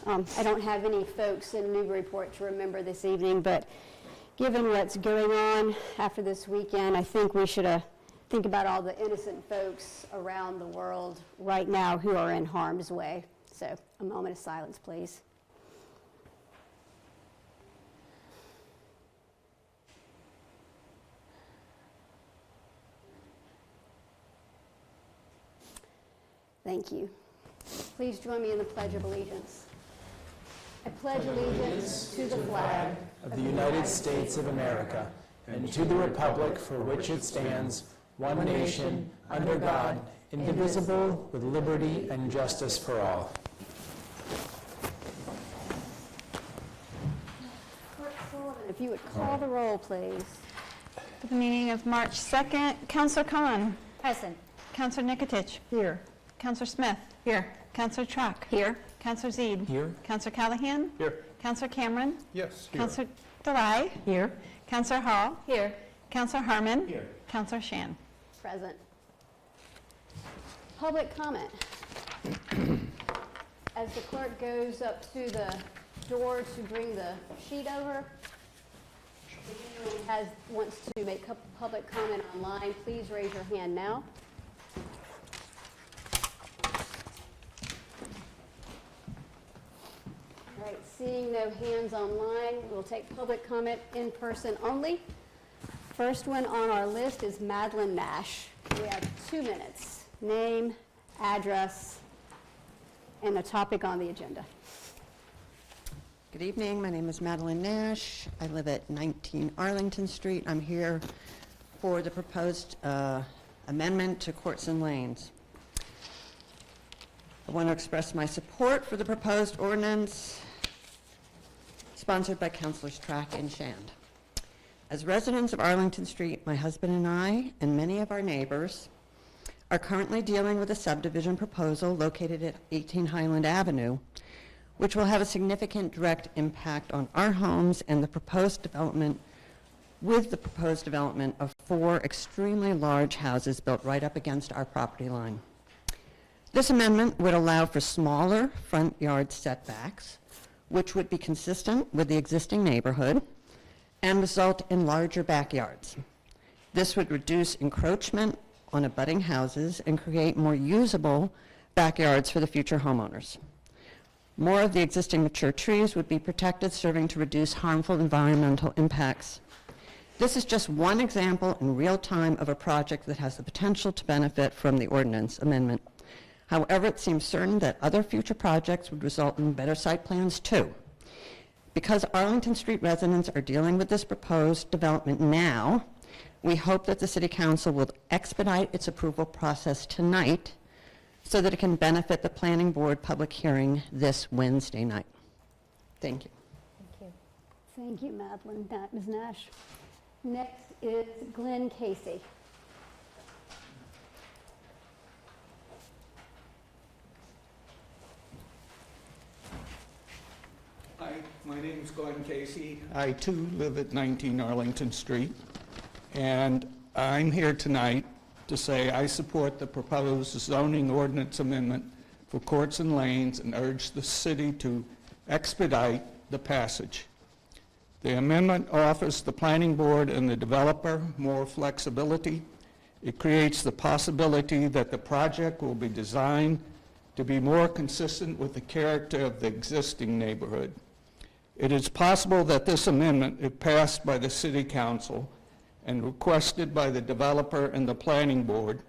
I don't have any folks in Newburyport to remember this evening, but given what's going on after this weekend, I think we should think about all the innocent folks around the world right now who are in harm's way. So a moment of silence, please. Thank you. Please join me in the Pledge of Allegiance. I pledge allegiance to the flag of the United States of America and to the republic for which it stands, one nation, under God, indivisible, with liberty and justice for all. If you would call the roll, please. For the meeting of March 2nd, Councillor Khan. Present. Councillor Nikotich. Here. Councillor Smith. Here. Councillor Truck. Here. Councillor Zeeb. Here. Councillor Callahan. Here. Councillor Cameron. Yes. Councillor Delay. Here. Councillor Hall. Here. Councillor Harmon. Here. Councillor Shan. Present. Public comment. As the clerk goes up to the door to bring the sheet over, if anyone wants to make public comment online, please raise your hand now. All right, seeing no hands online, we'll take public comment in person only. First one on our list is Madeline Nash. We have 2 minutes. Name, address, and the topic on the agenda. Good evening. My name is Madeline Nash. I live at 19 Arlington Street. I'm here for the proposed amendment to Courts and Lanes. I want to express my support for the proposed ordinance sponsored by Councillors Track and Shand. As residents of Arlington Street, my husband and I, and many of our neighbors, are currently dealing with a subdivision proposal located at 18 Highland Avenue, which will have a significant direct impact on our homes and the proposed development, with the proposed development of 4 extremely large houses built right up against our property line. This amendment would allow for smaller front yard setbacks, which would be consistent with the existing neighborhood, and result in larger backyards. This would reduce encroachment on abutting houses and create more usable backyards for the future homeowners. More of the existing mature trees would be protected, serving to reduce harmful environmental impacts. This is just one example in real time of a project that has the potential to benefit from the ordinance amendment. However, it seems certain that other future projects would result in better site plans too. Because Arlington Street residents are dealing with this proposed development now, we hope that the City Council will expedite its approval process tonight so that it can benefit the Planning Board public hearing this Wednesday night. Thank you. Thank you. Thank you, Madeline. Ms. Nash. Next is Glenn Casey. Hi, my name is Glenn Casey. I too live at 19 Arlington Street, and I'm here tonight to say I support the proposed zoning ordinance amendment for courts and lanes and urge the city to expedite the passage. The amendment offers the planning board and the developer more flexibility. It creates the possibility that the project will be designed to be more consistent with the character of the existing neighborhood. It is possible that this amendment, if passed by the City Council and requested by the developer and the planning board,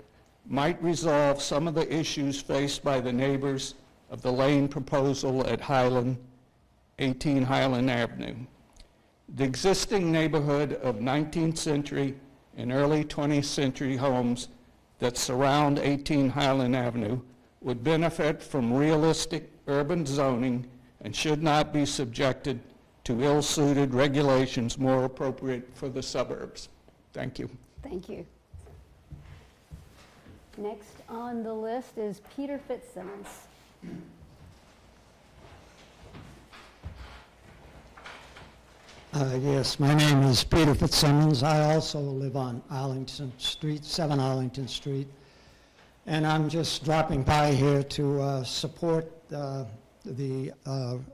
might resolve some of the issues faced by the neighbors of the lane proposal at 18 Highland Avenue. The existing neighborhood of 19th century and early 20th century homes that surround 18 Highland Avenue would benefit from realistic urban zoning and should not be subjected to ill-suited regulations more appropriate for the suburbs. Thank you. Thank you. Next on the list is Peter Fitzsimmons. Yes, my name is Peter Fitzsimmons. I also live on Arlington Street, 7 Arlington Street, and I'm just dropping by here to support the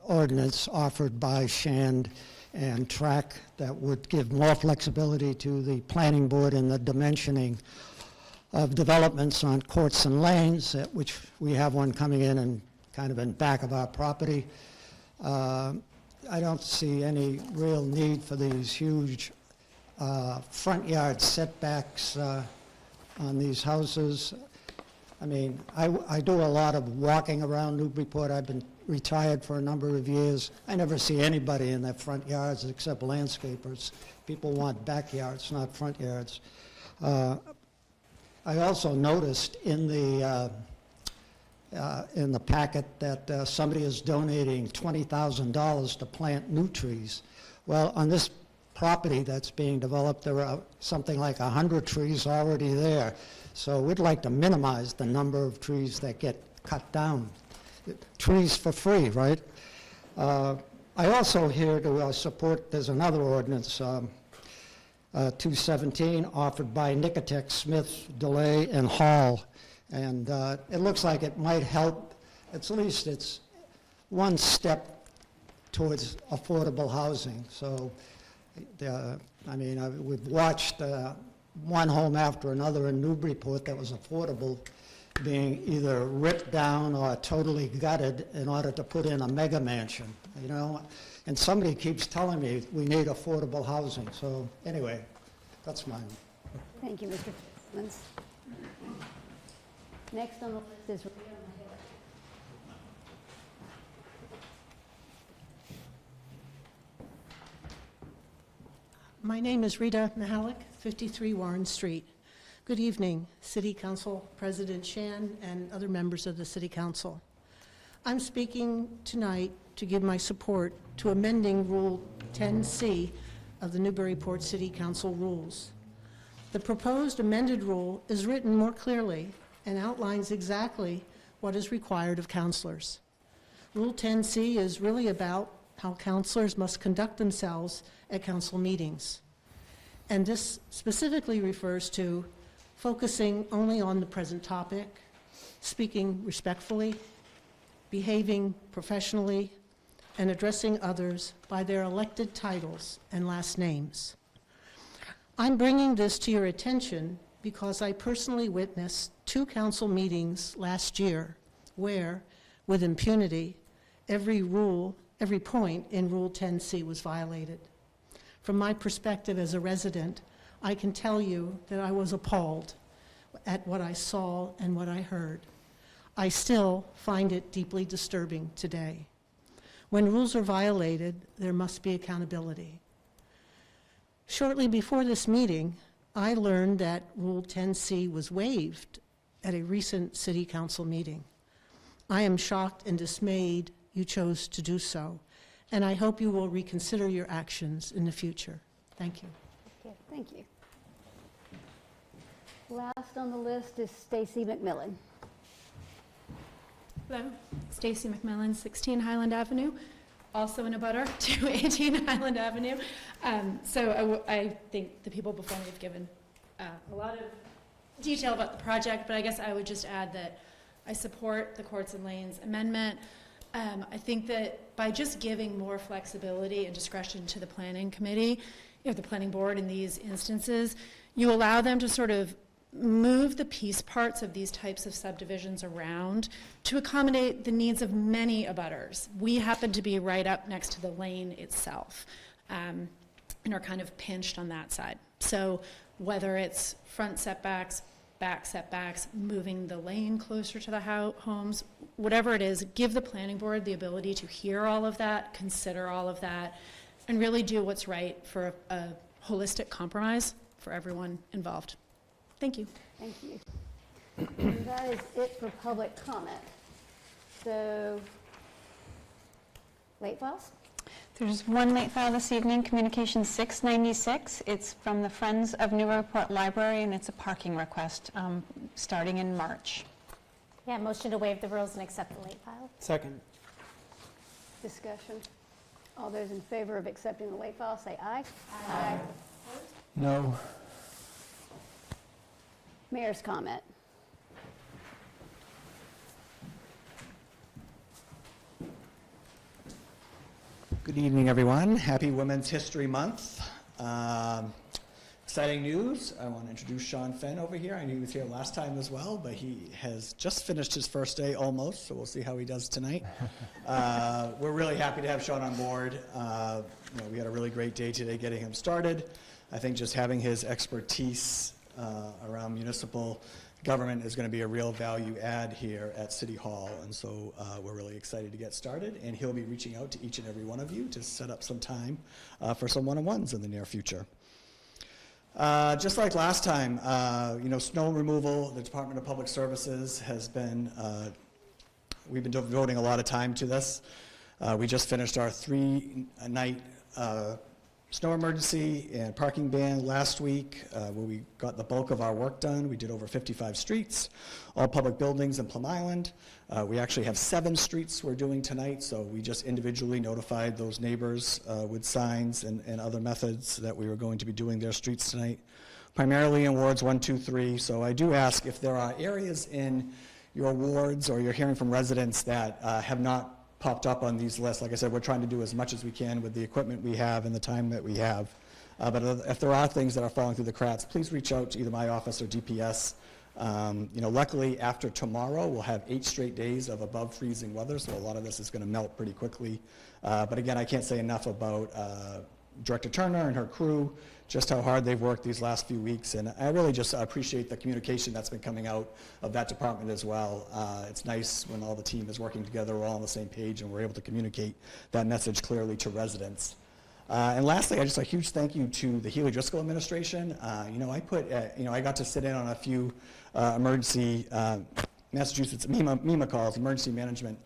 ordinance offered by Shand and Track that would give more flexibility to the planning board in the dimensioning of developments on courts and lanes, which we have one coming in and kind of in back of our property. I don't see any real need for these huge front yard setbacks on these houses. I mean, I do a lot of walking around Newburyport. I've been retired for a number of years. I never see anybody in their front yards except landscapers. People want backyards, not front yards. I also noticed in the packet that somebody is donating $20,000 to plant new trees. Well, on this property that's being developed, there are something like 100 trees already there. So we'd like to minimize the number of trees that get cut down. Trees for free, right? I also hear to support, there's another ordinance, 217, offered by Nicotech, Smith, DeLay, and Hall. And it looks like it might help, at least it's one step towards affordable housing. So, I mean, we've watched one home after another in Newburyport that was affordable being either ripped down or totally gutted in order to put in a mega mansion, you know? And somebody keeps telling me we need affordable housing. So anyway, that's mine. Thank you, Mr. Fitzsimmons. Next on the list is Rita. My name is Rita Mihalik, 53 Warren Street. Good evening, City Council President Shan and other members of the City Council. I'm speaking tonight to give my support to amending Rule 10C of the Newburyport City Council rules. The proposed amended rule is written more clearly and outlines exactly what is required of councilors. Rule 10C is really about how councilors must conduct themselves at council meetings. And this specifically refers to focusing only on the present topic, speaking respectfully, behaving professionally, and addressing others by their elected titles and last names. I'm bringing this to your attention because I personally witnessed 2 council meetings last year where, with impunity, every point in Rule 10C was violated. From my perspective as a resident, I can tell you that I was appalled at what I saw and what I heard. I still find it deeply disturbing today. When rules are violated, there must be accountability. Shortly before this meeting, I learned that Rule 10C was waived at a recent City Council meeting. I am shocked and dismayed you chose to do so, and I hope you will reconsider your actions in the future. Thank you. Okay, thank you. Last on the list is Stacy McMillan. Hello, Stacy McMillan, 16 Highland Avenue, also in a butter to 18 Highland Avenue. I think the people before me have given a lot of detail about the project, but I guess I would just add that I support the Courts and Lanes amendment. I think that by just giving more flexibility and discretion to the planning committee, the planning board in these instances, you allow them to sort of move the piece parts of these types of subdivisions around to accommodate the needs of many abutters. We happen to be right up next to the lane itself and are kind of pinched on that side. So whether it's front setbacks, back setbacks, moving the lane closer to the homes, whatever it is, give the planning board the ability to hear all of that, consider all of that, and really do what's right for a holistic compromise for everyone involved. Thank you. Thank you. And that is it for public comment. So, late files? There's one late file this evening, Communication 696. It's from the Friends of Newburyport Library, and it's a parking request starting in March. Yeah, motion to waive the rules and accept the late file. Second. Discussion. All those in favor of accepting the late file, say aye. Aye. No. Mayor's comment. Good evening, everyone. Happy Women's History Month. Exciting news. I want to introduce Sean Fenn over here. I knew he was here last time as well, but he has just finished his first day almost, so we'll see how he does tonight. We're really happy to have Sean on board. We had a really great day today getting him started. I think just having his expertise around municipal government is going to be a real value add here at City Hall, and so we're really excited to get started, and he'll be reaching out to each and every one of you to set up some time for some one-on-ones in the near future. Just like last time, snow removal, the Department of Public Services has been, we've been devoting a lot of time to this. We just finished our 3-night snow emergency and parking ban last week, where we got the bulk of our work done. We did over 55 streets, all public buildings in Plum Island. We actually have 7 streets we're doing tonight, so we just individually notified those neighbors with signs and other methods that we were going to be doing their streets tonight, primarily in wards 1, 2, 3. So I do ask if there are areas in your wards or you're hearing from residents that have not popped up on these lists. Like I said, we're trying to do as much as we can with the equipment we have and the time that we have. But if there are things that are falling through the cracks, please reach out to either my office or DPS. Luckily, after tomorrow, we'll have 8 straight days of above freezing weather, so a lot of this is going to melt pretty quickly. But again, I can't say enough about Director Turner and her crew, just how hard they've worked these last few weeks, and I really just appreciate the communication that's been coming out of that department as well. It's nice when all the team is working together, we're all on the same page, and we're able to communicate that message clearly to residents. And lastly, I just a huge thank you to the Healy Driscoll administration. I got to sit in on a few emergency Massachusetts MEMA calls, emergency management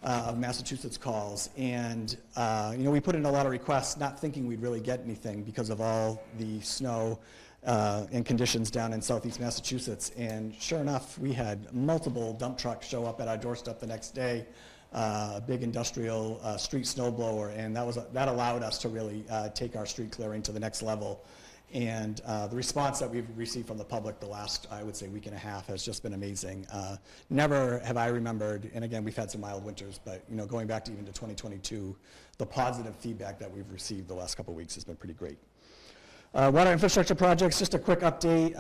of Massachusetts calls, and we put in a lot of requests, not thinking we'd really get anything because of all the snow and conditions down in southeast Massachusetts. And sure enough, we had multiple dump trucks show up at our doorstep the next day, a big industrial street snow blower, and that allowed us to really take our street clearing to the next level. And the response that we've received from the public the last, I would say, week and a half has just been amazing. Never have I remembered, and again, we've had some mild winters, but going back to even to 2022, the positive feedback that we've received the last couple of weeks has been pretty great. Water infrastructure projects, just a quick update.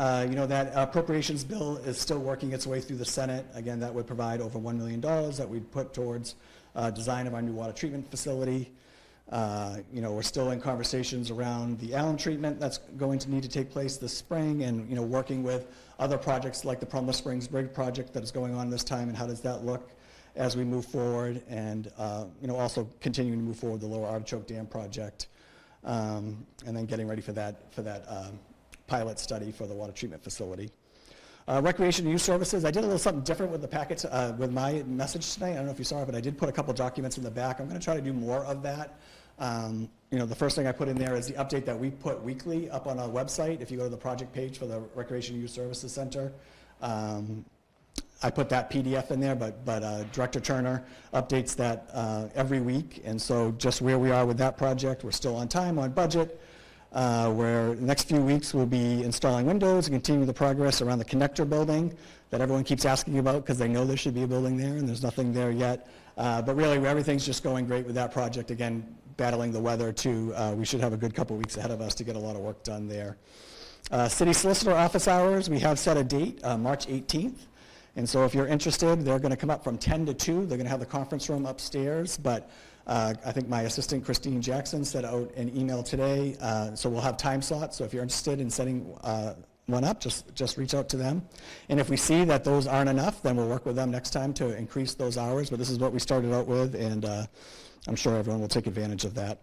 That appropriations bill is still working its way through the Senate. Again, that would provide over $1 million that we'd put towards design of our new water treatment facility. We're still in conversations around the alum treatment that's going to need to take place this spring, and working with other projects like the Plummer Springs Bridge project that is going on this time, and how does that look as we move forward, and also continuing to move forward the Lower Artichoke Dam project, and then getting ready for that pilot study for the water treatment facility. Recreation and youth services, I did a little something different with the packet, with my message tonight. I don't know if you saw it, but I did put a couple documents in the back. I'm going to try to do more of that. The first thing I put in there is the update that we put weekly up on our website. If you go to the project page for the Recreation and Youth Services Center, I put that PDF in there, but Director Turner updates that every week, and so just where we are with that project, we're still on time, on budget. Where the next few weeks we'll be installing windows and continue the progress around the connector building that everyone keeps asking about because they know there should be a building there and there's nothing there yet. But really everything's just going great with that project. Again, battling the weather too. We should have a good couple weeks ahead of us to get a lot of work done there. City Solicitor office hours, we have set a date, March 18th. And so if you're interested, they're going to come up from 10 to 2. They're going to have the conference room upstairs, but I think my assistant, Christine Jackson, sent out an email today, so we'll have time slots. So if you're interested in setting one up, just reach out to them. And if we see that those aren't enough, then we'll work with them next time to increase those hours. But this is what we started out with, and I'm sure everyone will take advantage of that.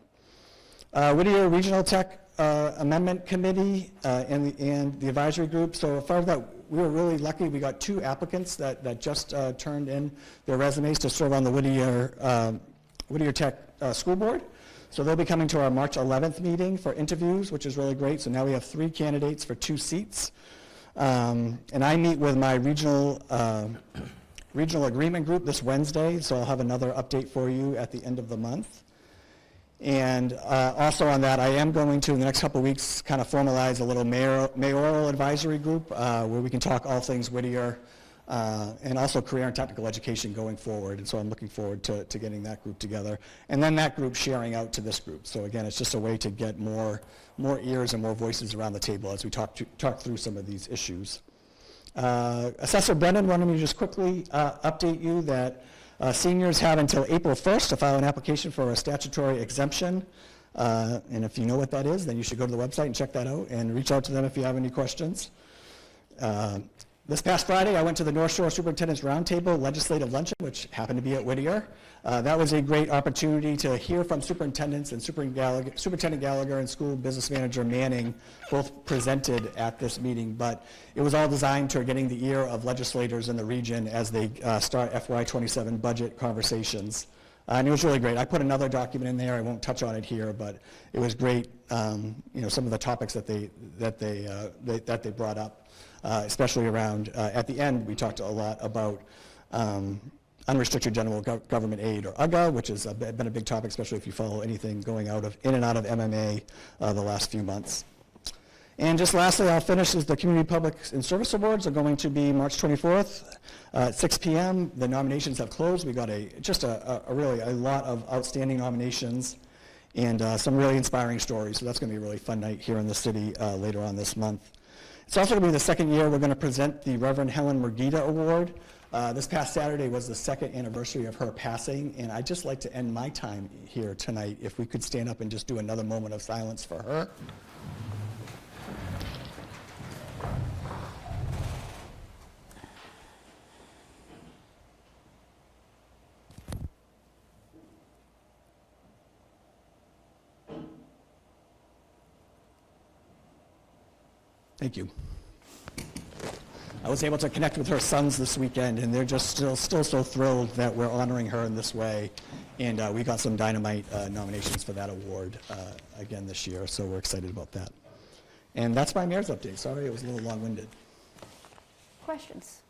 Whittier Regional Tech Amendment Committee and the advisory group. So as far as that, we were really lucky. We got 2 applicants that just turned in their resumes to serve on the Whittier Tech School Board. So they'll be coming to our March 11th meeting for interviews, which is really great. So now we have 3 candidates for 2 seats. And I meet with my regional agreement group this Wednesday, so I'll have another update for you at the end of the month. And also on that, I am going to, in the next couple of weeks, kind of formalize a little mayoral advisory group where we can talk all things Whittier, and also career and technical education going forward. And so I'm looking forward to getting that group together. And then that group sharing out to this group. So again, it's just a way to get more ears and more voices around the table as we talk through some of these issues. Assessor Brennan wanted me to just quickly update you that seniors have until April 1st to file an application for a statutory exemption. And if you know what that is, then you should go to the website and check that out and reach out to them if you have any questions. This past Friday, I went to the North Shore Superintendent's Roundtable Legislative Luncheon, which happened to be at Whittier. That was a great opportunity to hear from superintendents, and Superintendent Gallagher and School Business Manager Manning both presented at this meeting, but it was all designed toward getting the ear of legislators in the region as they start FY27 budget conversations. And it was really great. I put another document in there. I won't touch on it here, but it was great. Some of the topics that they brought up. Especially around, at the end, we talked a lot about unrestricted general government aid, or UGA, which has been a big topic, especially if you follow anything going in and out of MMA the last few months. And just lastly, I'll finish, is the Community Public and Service Awards are going to be March 24th at 6 p.m. The nominations have closed. We got really a lot of outstanding nominations and some really inspiring stories. So that's going to be a really fun night here in the city later on this month. It's also going to be the second year we're going to present the Reverend Helen Murguita Award. This past Saturday was the second anniversary of her passing, and I'd just like to end my time here tonight if we could stand up and just do another moment of silence for her. Thank you. I was able to connect with her sons this weekend, and they're just still so thrilled that we're honoring her in this way. And we got some dynamite nominations for that award again this year, so we're excited about that. And that's my mayor's update. Sorry, it was a little long-winded. Questions?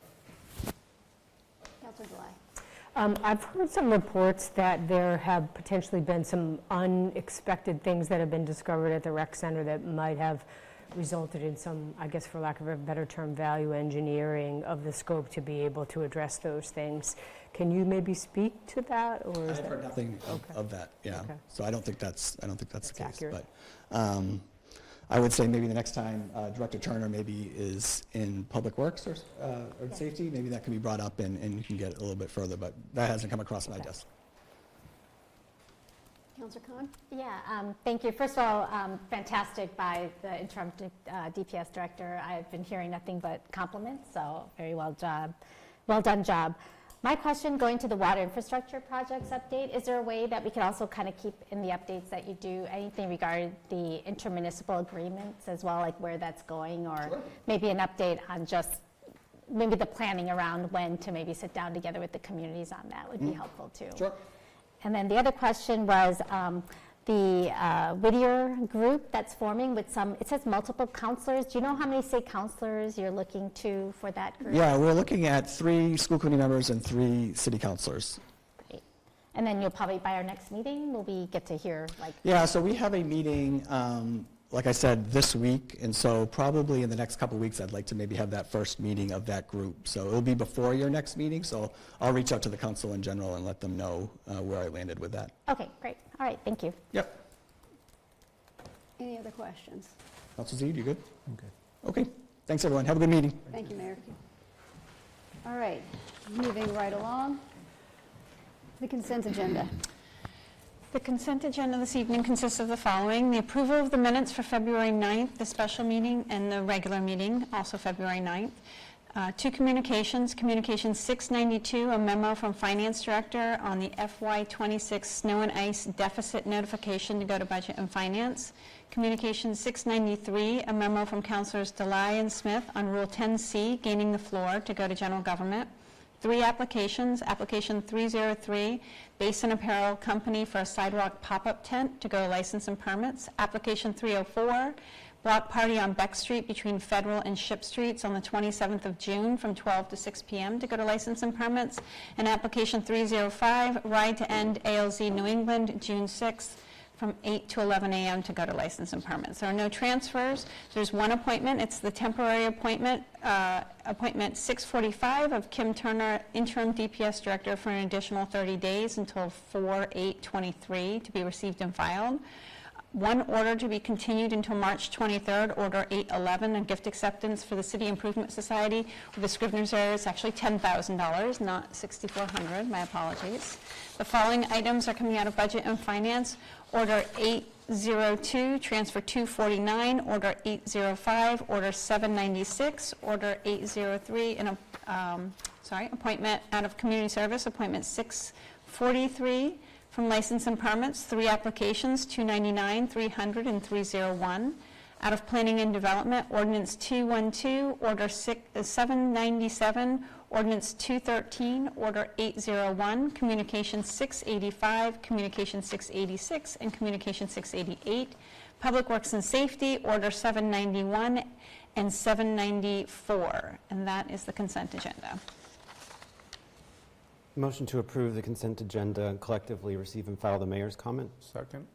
Councilor Delay. I've heard some reports that there have potentially been some unexpected things that have been discovered at the rec center that might have resulted in some, I guess for lack of a better term, value engineering of the scope to be able to address those things. Can you maybe speak to that, or is I've heard nothing of that. Yeah. Okay. So I don't think that's the case. Accurate. But I would say maybe the next time Director Turner maybe is in Public Works or Safety, maybe that can be brought up and you can get it a little bit further. But that hasn't come across my desk. Councilor Khan? Yeah, thank you. First of all, fantastic by the interim DPS director. I've been hearing nothing but compliments, so very well done job. My question, going to the water infrastructure projects update, is there a way that we can also kind of keep in the updates that you do anything regarding the intermunicipal agreements as well, like where that's going, or sure, maybe an update on just maybe the planning around when to maybe sit down together with the communities on that would be helpful too. Sure. And then the other question was the Whittier group that's forming with it says multiple councillors. Do you know how many city councillors you're looking to for that group? Yeah, we're looking at 3 school committee members and 3 city councillors. Great. And then you'll probably, by our next meeting, will we get to hear like... Yeah, so we have a meeting, like I said, this week, and so probably in the next couple of weeks I'd like to maybe have that first meeting of that group. So it'll be before your next meeting, so I'll reach out to the council in general and let them know where I landed with that. Okay, great. All right, thank you. Yep. Any other questions? Council Z, you good? Okay, thanks everyone. Have a good meeting. Thank you, Mayor. All right, moving right along. The consent agenda. The consent agenda this evening consists of the following: the approval of the minutes for February 9th, the special meeting, and the regular meeting, also February 9th. 2 communications. Communication 692, a memo from Finance Director on the FY26 snow and ice deficit notification to go to Budget and Finance. Communication 693, a memo from Councillors Delay and Smith on Rule 10C, gaining the floor, to go to General Government. 3 applications. Application 303, Basin Apparel Company for a sidewalk pop-up tent, to go to License and Permits. Application 304, Block Party on Beck Street between Federal and Ship Streets on the 27th of June from 12 to 6 p.m. to go to License and Permits. And application 305, Ride to End ALZ New England, June 6th from 8 to 11 a.m. to go to license and permits. There are no transfers. There's one appointment. It's the temporary appointment, appointment 645 of Kim Turner, interim DPS director, for an additional 30 days until 4/8/23 to be received and filed. One order to be continued until March 23rd, Order 811, a gift acceptance for the City Improvement Society with a Scrivener's error. It's actually $10,000, not $6,400. My apologies. The following items are coming out of Budget and Finance. Order 802, Transfer 249, Order 805, Order 796, Order 803, and appointment out of Community Service, Appointment 643. From License and Permits, 3 applications, 299, 300, and 301. Out of Planning and Development, Ordinance 212, Order 797, Ordinance 213, Order 801, Communication 685, Communication 686, and Communication 688. Public Works and Safety, Order 791 and 794. And that is the consent agenda. Motion to approve the consent agenda and collectively receive and file the mayor's comment. Second.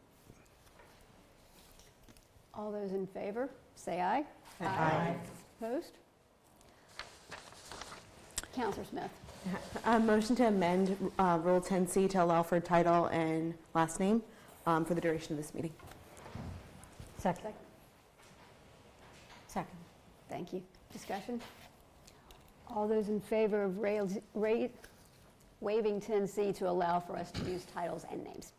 All those in favor, say aye. Aye. Opposed? Councillor Smith. Motion to amend Rule 10C to allow for title and last name for the duration of this meeting. Second. Second. Thank you. Discussion? All those in favor of waiving 10C to allow for us to use titles and names?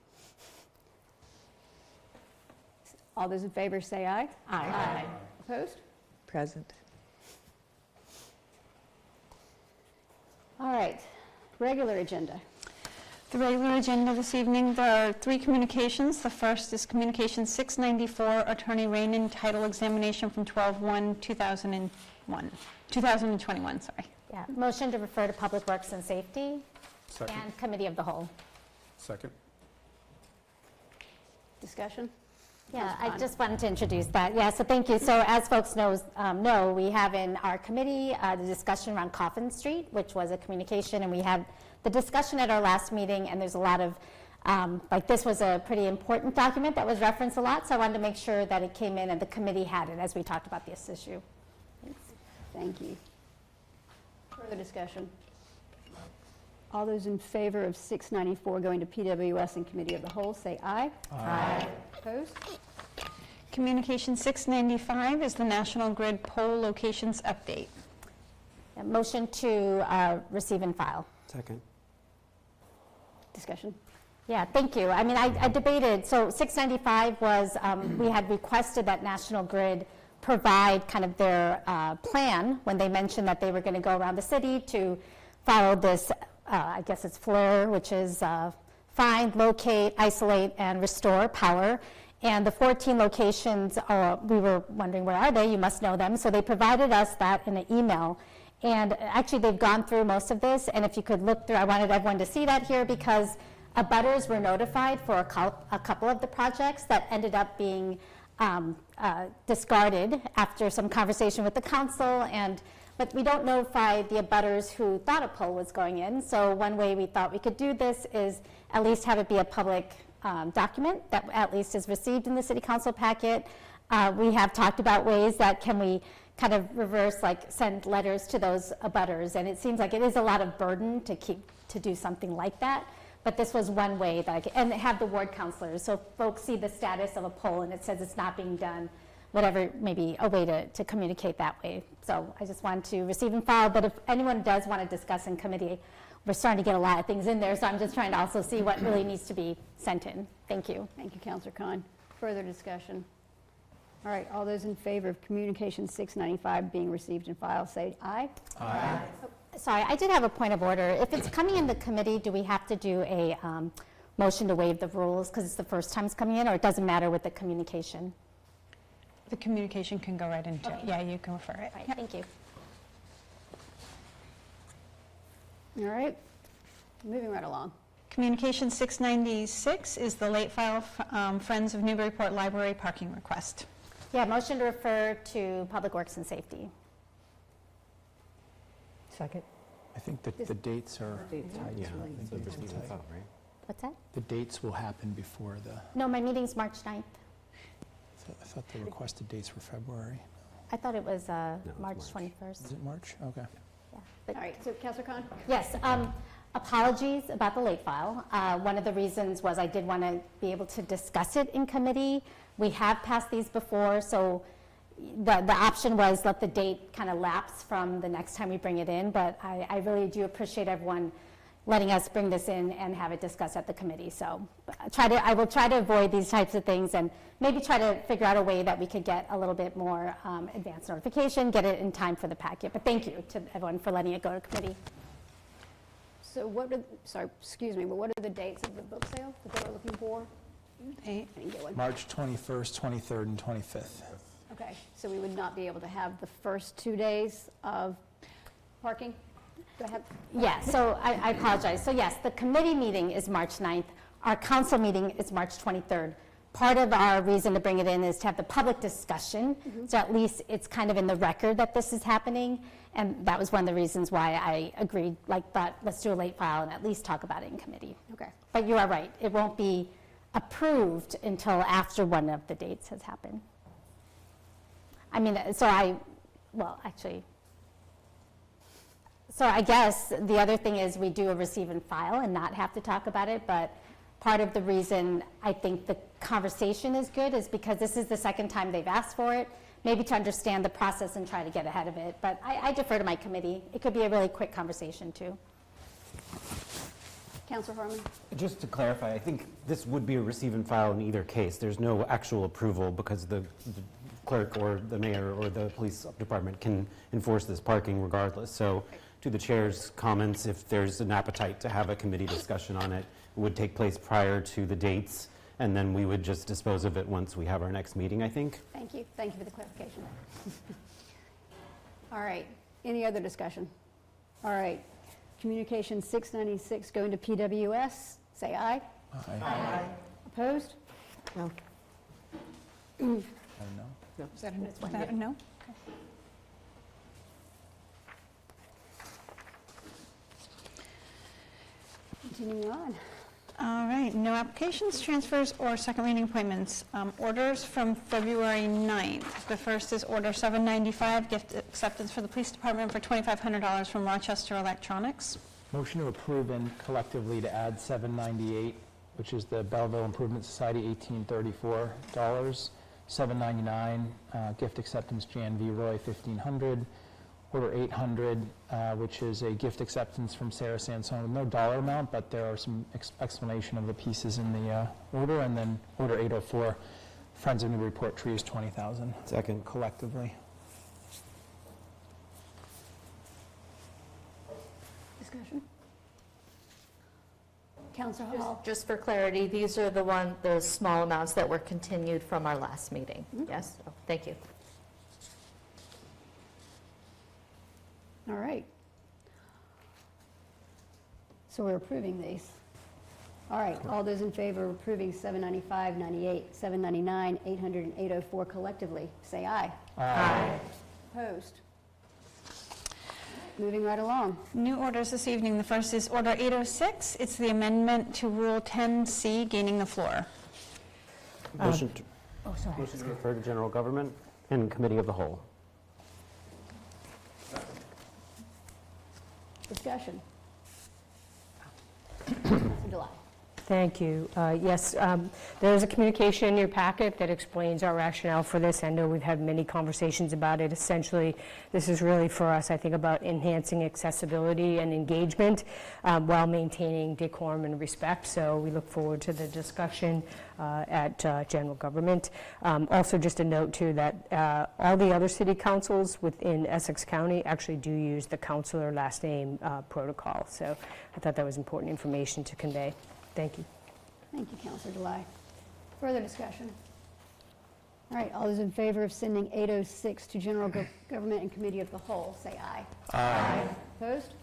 All those in favor say aye. Aye. Opposed? Present. All right, regular agenda. The regular agenda this evening, there are 3 communications. The first is Communication 694, Attorney Rainin title examination from 12/1/2021. Sorry. Yeah, motion to refer to Public Works and Safety Second. and Committee of the Whole. Second. Discussion? Yeah, I just wanted to introduce that. Yeah, so thank you. So as folks know, we have in our committee the discussion around Coffin Street, which was a communication, and we had the discussion at our last meeting, and there's a lot of, this was a pretty important document that was referenced a lot, so I wanted to make sure that it came in and the committee had it as we talked about this issue. Thanks. Thank you. Further discussion? All those in favor of 694 going to PWS and Committee of the Whole, say aye. Aye. Opposed? Communication 695 is the National Grid pole locations update. Yeah, motion to receive and file. Second. Discussion? Yeah, thank you. I mean, I debated, so 695 was, we had requested that National Grid provide kind of their plan when they mentioned that they were going to go around the city to follow this, I guess it's FLIR, which is find, locate, isolate, and restore power. And the 14 locations, we were wondering, where are they? You must know them. So they provided us that in an email. And actually, they've gone through most of this. And if you could look through, I wanted everyone to see that here because abutters were notified for a couple of the projects that ended up being discarded after some conversation with the council. But we don't notify the abutters who thought a pole was going in. So one way we thought we could do this is at least have it be a public document that at least is received in the city council packet. We have talked about ways that can we kind of reverse, like send letters to those abutters, and it seems like it is a lot of burden to do something like that. But this was one way that I could, and have the ward councilors, so folks see the status of a poll and it says it's not being done, whatever, maybe a way to communicate that way. So I just wanted to receive and file, but if anyone does want to discuss in committee, we're starting to get a lot of things in there, so I'm just trying to also see what really needs to be sent in. Thank you. Thank you, Councillor Khan. Further discussion? All right, all those in favor of Communication 695 being received and filed, say aye. Aye. Sorry, I did have a point of order. If it's coming in the committee, do we have to do a motion to waive the rules because it's the first time it's coming in, or it doesn't matter with the communication? The communication can go right into, yeah, you can refer it. Right, Yep. thank you. All right, moving right along. Communication 696 is the late file Friends of Newburyport Library parking request. Yeah, motion to refer to Public Works and Safety. Second. I think that the dates are tight. Yeah, I think we received and filed, right? What's that? The dates will happen before the, No, my meeting's March 9th. I thought the requested dates were February. I thought it was it's March March. 21st. Is it March? Okay. Yeah. But All right, so Councilor Khan? yes, apologies about the late file. One of the reasons was I did want to be able to discuss it in committee. We have passed these before, so the option was let the date kind of lapse from the next time we bring it in, but I really do appreciate everyone letting us bring this in and have it discussed at the committee. So I will try to avoid these types of things and maybe try to figure out a way that we could get a little bit more advance notification, get it in time for the packet. But thank you to everyone for letting it go to committee. So what are the dates of the book sale that they were looking for? I didn't get one. March 21st, 23rd, and 25th. Okay, so we would not be able to have the first 2 days of parking? Do I have? Yeah, so I apologize. So yes, the committee meeting is March 9th. Our council meeting is March 23rd. Part of our reason to bring it in is to have the public discussion, so at least it's kind of in the record that this is happening. And that was one of the reasons why I agreed, thought, let's do a late file and at least talk about it in committee. Okay. But you are right, it won't be approved until after one of the dates has happened. I mean, so I guess the other thing is we do a receive and file and not have to talk about it, but part of the reason I think the conversation is good is because this is the second time they've asked for it, maybe to understand the process and try to get ahead of it. But I defer to my committee. It could be a really quick conversation, too. Councilor Harmon? Just to clarify, I think this would be a receive and file in either case. There's no actual approval because the clerk or the mayor or the police department can enforce this parking regardless. So to the chair's comments, if there's an appetite to have a committee discussion on it, it would take place prior to the dates, and then we would just dispose of it once we have our next meeting, I think. Thank you. Thank you for the clarification. All right. Any other discussion? All right. Communication 696 going to PWS. Say aye. Aye. Opposed? No. I don't know. Is that a no? Okay. Continuing on. All right, no applications, transfers, or second reading appointments. Orders from February 9th. The first is Order 795, gift acceptance for the police department for $2,500 from Rochester Electronics. Motion to approve and collectively to add 798, which is the Belleville Improvement Society, $1,834. 799, gift acceptance Jan V. Roy, $1,500. Order 800, which is a gift acceptance from Sarah Sansone, no dollar amount, but there are some explanation of the pieces in the order. And then Order 804, Friends of Newburyport Trees, $20,000. Second. Collectively. Discussion? Councilor Hall? Just for clarity, these are the small amounts that were continued from our last meeting. Yes? Oh, thank you. All right. So we're approving these. All right, all those in favor of approving 795, 98, 799, 800, and 804 collectively, say aye. Aye. Opposed? Moving right along. New orders this evening. The first is Order 806. It's the amendment to Rule 10C, gaining the floor. Motion to refer to general government and committee of the whole. Discussion. Councilor July. Thank you. Yes, there is a communication in your packet that explains our rationale for this. I know we've had many conversations about it. Essentially, this is really for us, I think, about enhancing accessibility and engagement while maintaining decorum and respect. So we look forward to the discussion at general government. Also, just a note, too, that all the other city councils within Essex County actually do use the councilor last name protocol. So I thought that was important information to convey. Thank you. Thank you, Councilor July. Further discussion? All right, all those in favor of sending 806 to General Government and Committee of the Whole, say aye. Aye. Opposed?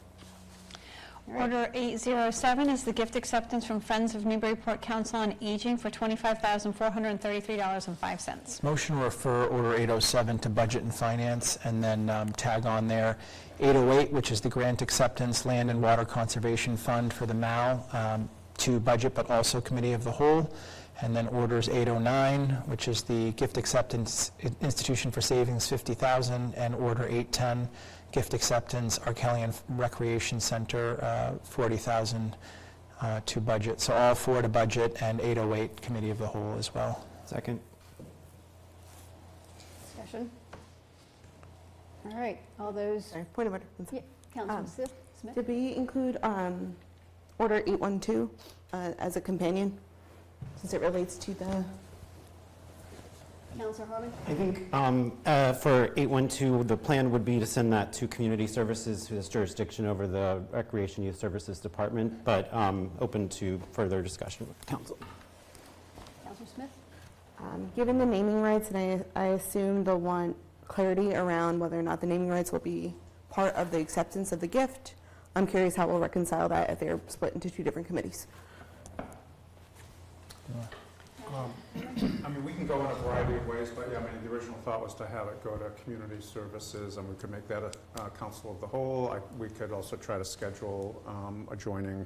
All right. Order 807 is the gift acceptance from Friends of Newburyport Council on Aging for $25,433.05. Motion to refer Order 807 to Budget and Finance, and then tag on there 808, which is the grant acceptance Land and Water Conservation Fund for the MAL, to budget, but also committee of the whole. And then orders 809, which is the gift acceptance institution for savings, 50,000, and order 810, gift acceptance, Arkelian Recreation Center, 40,000 to budget. So all 4 to budget, and 808 committee of the whole as well. Second. Discussion? All right, all those, Sorry, point of order. yeah, Councilman Smith? Did we include Order 812 as a companion, since it relates to the... Councilor Harmon? I think for 812, the plan would be to send that to Community Services, who has jurisdiction over the Recreation Youth Services Department, but open to further discussion with the council. Councilor Smith? Given the naming rights, and I assume they'll want clarity around whether or not the naming rights will be part of the acceptance of the gift, I'm curious how we'll reconcile that if they're split into 2 different committees. I mean, we can go in a variety of ways, but yeah, I mean, the original thought was to have it go to Community Services, and we could make that a council of the whole. We could also try to schedule adjoining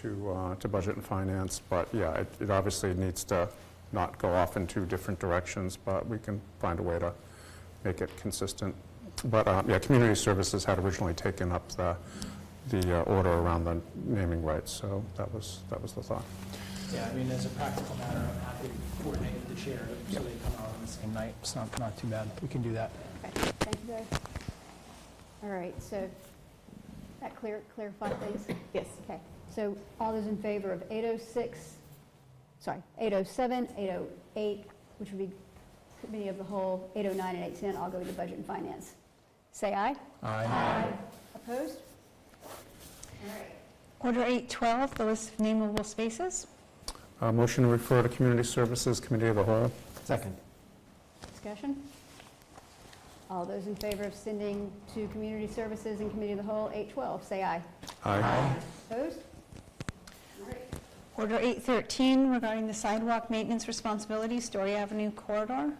to Budget and Finance, but yeah, it obviously needs to not go off in 2 different directions, but we can find a way to make it consistent. But yeah, Community Services had originally taken up the order around the naming rights, so that was the thought. Yeah, I mean, as a practical matter, I'm happy to coordinate with the chair so they come out on the same night. It's not too bad. We can do that. Okay, thank you both. All right, so that clarify things? Yes. Okay, so all those in favor of 806, sorry, 807, 808, which would be Committee of the Whole, 809 and 810, I'll go to Budget and Finance. Say aye. Aye. Opposed? All right. Order 812, the list of nameable spaces. Motion to refer to Community Services Committee of the Whole. Second. Discussion? All those in favor of sending to Community Services and Committee of the Whole, 812, say aye. Aye. Opposed? All right. Order 813, regarding the sidewalk maintenance responsibility, Story Avenue corridor.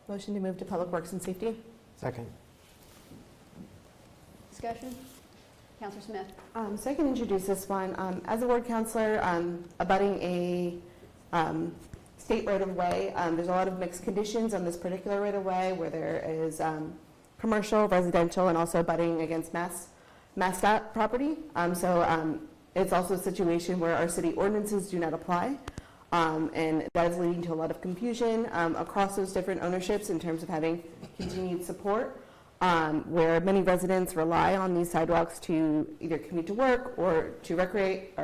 Motion to move to Public Works and Safety. Second. Discussion? Councilor Smith? So I can introduce this one. As a ward councilor, abutting a state right-of-way, there's a lot of mixed conditions on this particular right-of-way where there is commercial, residential, and also abutting against MassDOT property. It's also a situation where our city ordinances do not apply, and that is leading to a lot of confusion across those different ownerships in terms of having continued support. Where many residents rely on these sidewalks to either commute to work or to recreate,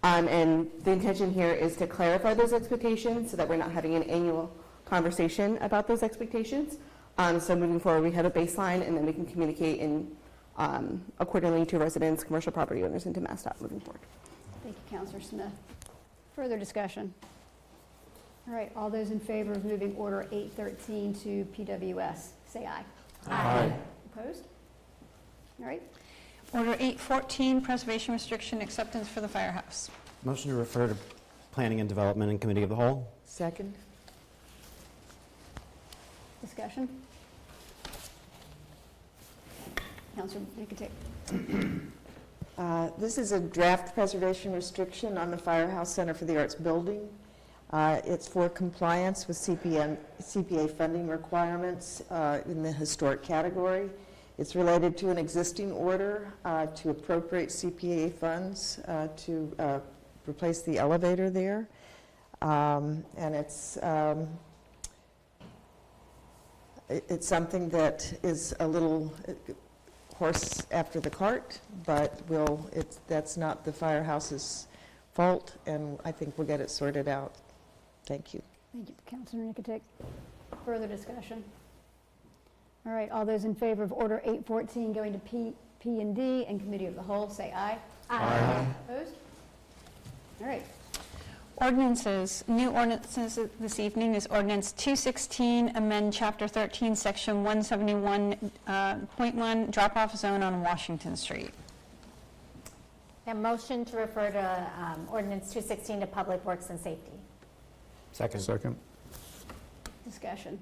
and the intention here is to clarify those expectations so that we're not having an annual conversation about those expectations. So moving forward, we have a baseline, and then we can communicate accordingly to residents, commercial property owners, and to MassDOT moving forward. Thank you, Councilor Smith. Further discussion? All right, all those in favor of moving Order 813 to PWS, say aye. Aye. Opposed? All right. Order 814, preservation restriction acceptance for the firehouse. Motion to refer to Planning and Development and Committee of the Whole. Second. Discussion? Councilor Nicotic. This is a draft preservation restriction on the Firehouse Center for the Arts building. It's for compliance with CPA funding requirements in the historic category. It's related to an existing order to appropriate CPA funds to replace the elevator there. And it's something that is a little horse after the cart, but that's not the firehouse's fault, and I think we'll get it sorted out. Thank you. Thank you, Councilor Nicotic. Further discussion? All right, all those in favor of Order 814 going to P&D and Committee of the Whole, say aye. Aye. Opposed? All right. Ordinances. New ordinances this evening is Ordinance 216, amend Chapter 13, Section 171.1, drop-off zone on Washington Street. A motion to refer to Ordinance 216 to Public Works and Safety. Second. Second. Discussion.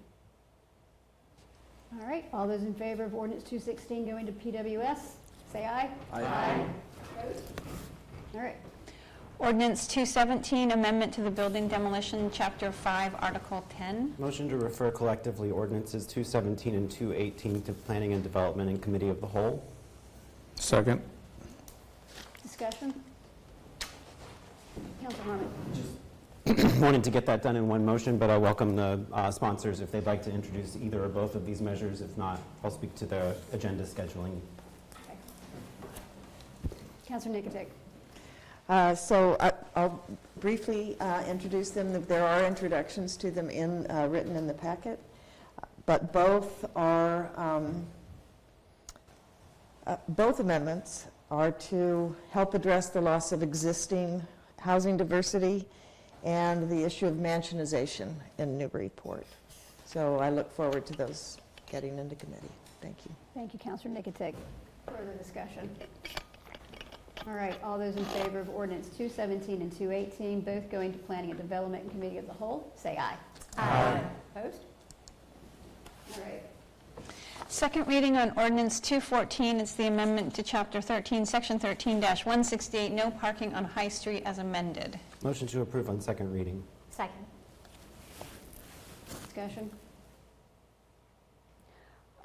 All right, all those in favor of Ordinance 216 going to PWS, say aye. Aye. Opposed? All right. Ordinance 217, amendment to the building demolition, Chapter 5, Article 10. Motion to refer collectively ordinances 217 and 218 to Planning and Development and Committee of the Whole. Second. Discussion? Councilor Harmon. Wanted to get that done in one motion, but I welcome the sponsors if they'd like to introduce either or both of these measures. If not, I'll speak to the agenda scheduling. Okay. Councilor Nicotic. So I'll briefly introduce them. There are introductions to them written in the packet, but both amendments are to help address the loss of existing housing diversity and the issue of mansionization in Newburyport. So I look forward to those getting into committee. Thank you. Thank you, Councilor Nicotic. Further discussion? All right, all those in favor of ordinance 217 and 218, both going to Planning and Development and Committee of the Whole, say aye. Aye. Opposed? All right. Second reading on ordinance 214 is the amendment to Chapter 13, Section 13-168, no parking on High Street as amended. Motion to approve on second reading. Second. Discussion?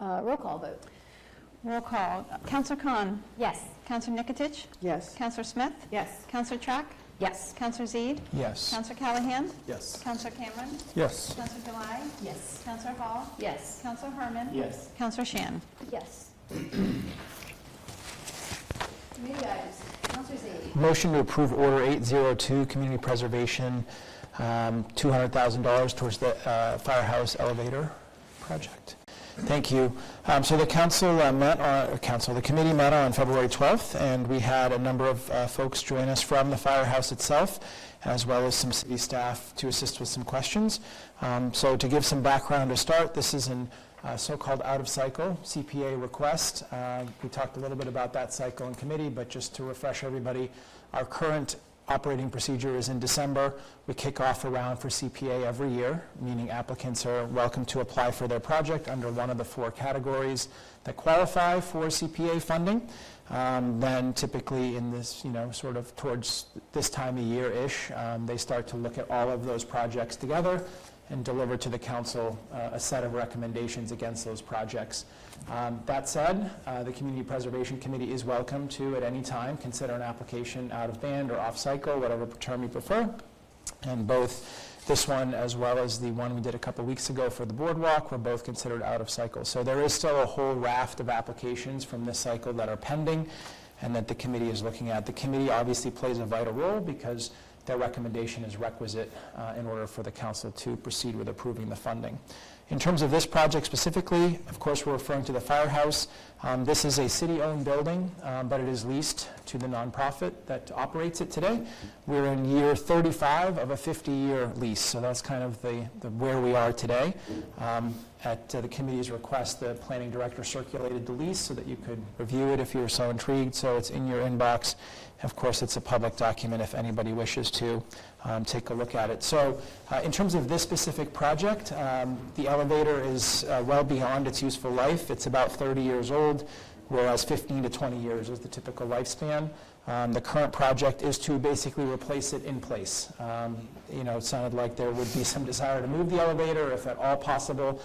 Roll call vote. Roll call. Councilor Khan? Yes. Councilor Nicotic? Yes. Councilor Smith? Yes. Councilor Track? Yes. Councilor Zede? Yes. Councilor Callahan? Yes. Councilor Cameron? Yes. Councilor Delai? Yes. Councilor Hall? Yes. Councilor Herman? Yes. Councilor Shan? Yes. Committee items. Councilor Zede. Motion to approve Order 802, Community Preservation, $200,000 towards the firehouse elevator project. Thank you. So the the committee met on February 12th, and we had a number of folks join us from the firehouse itself, as well as some city staff to assist with some questions. So to give some background to start, this is an so-called out-of-cycle CPA request. We talked a little bit about that cycle in committee, but just to refresh everybody, our current operating procedure is in December. We kick off a round for CPA every year, meaning applicants are welcome to apply for their project under one of the 4 categories that qualify for CPA funding. Then typically in this, sort of towards this time of year-ish, they start to look at all of those projects together and deliver to the council a set of recommendations against those projects. That said, the Community Preservation Committee is welcome to, at any time, consider an application out of band or off cycle, whatever term you prefer. And both this one as well as the one we did a couple weeks ago for the boardwalk were both considered out of cycle. So there is still a whole raft of applications from this cycle that are pending and that the committee is looking at. The committee obviously plays a vital role because their recommendation is requisite in order for the council to proceed with approving the funding. In terms of this project specifically, of course, we're referring to the firehouse. This is a city-owned building, but it is leased to the nonprofit that operates it today. We're in year 35 of a 50-year lease, so that's kind of the where we are today. At the committee's request, the planning director circulated the lease so that you could review it if you were so intrigued, so it's in your inbox. Of course, it's a public document if anybody wishes to take a look at it. So in terms of this specific project, the elevator is well beyond its useful life. It's about 30 years old, whereas 15 to 20 years is the typical lifespan. The current project is to basically replace it in place. It sounded like there would be some desire to move the elevator, if at all possible,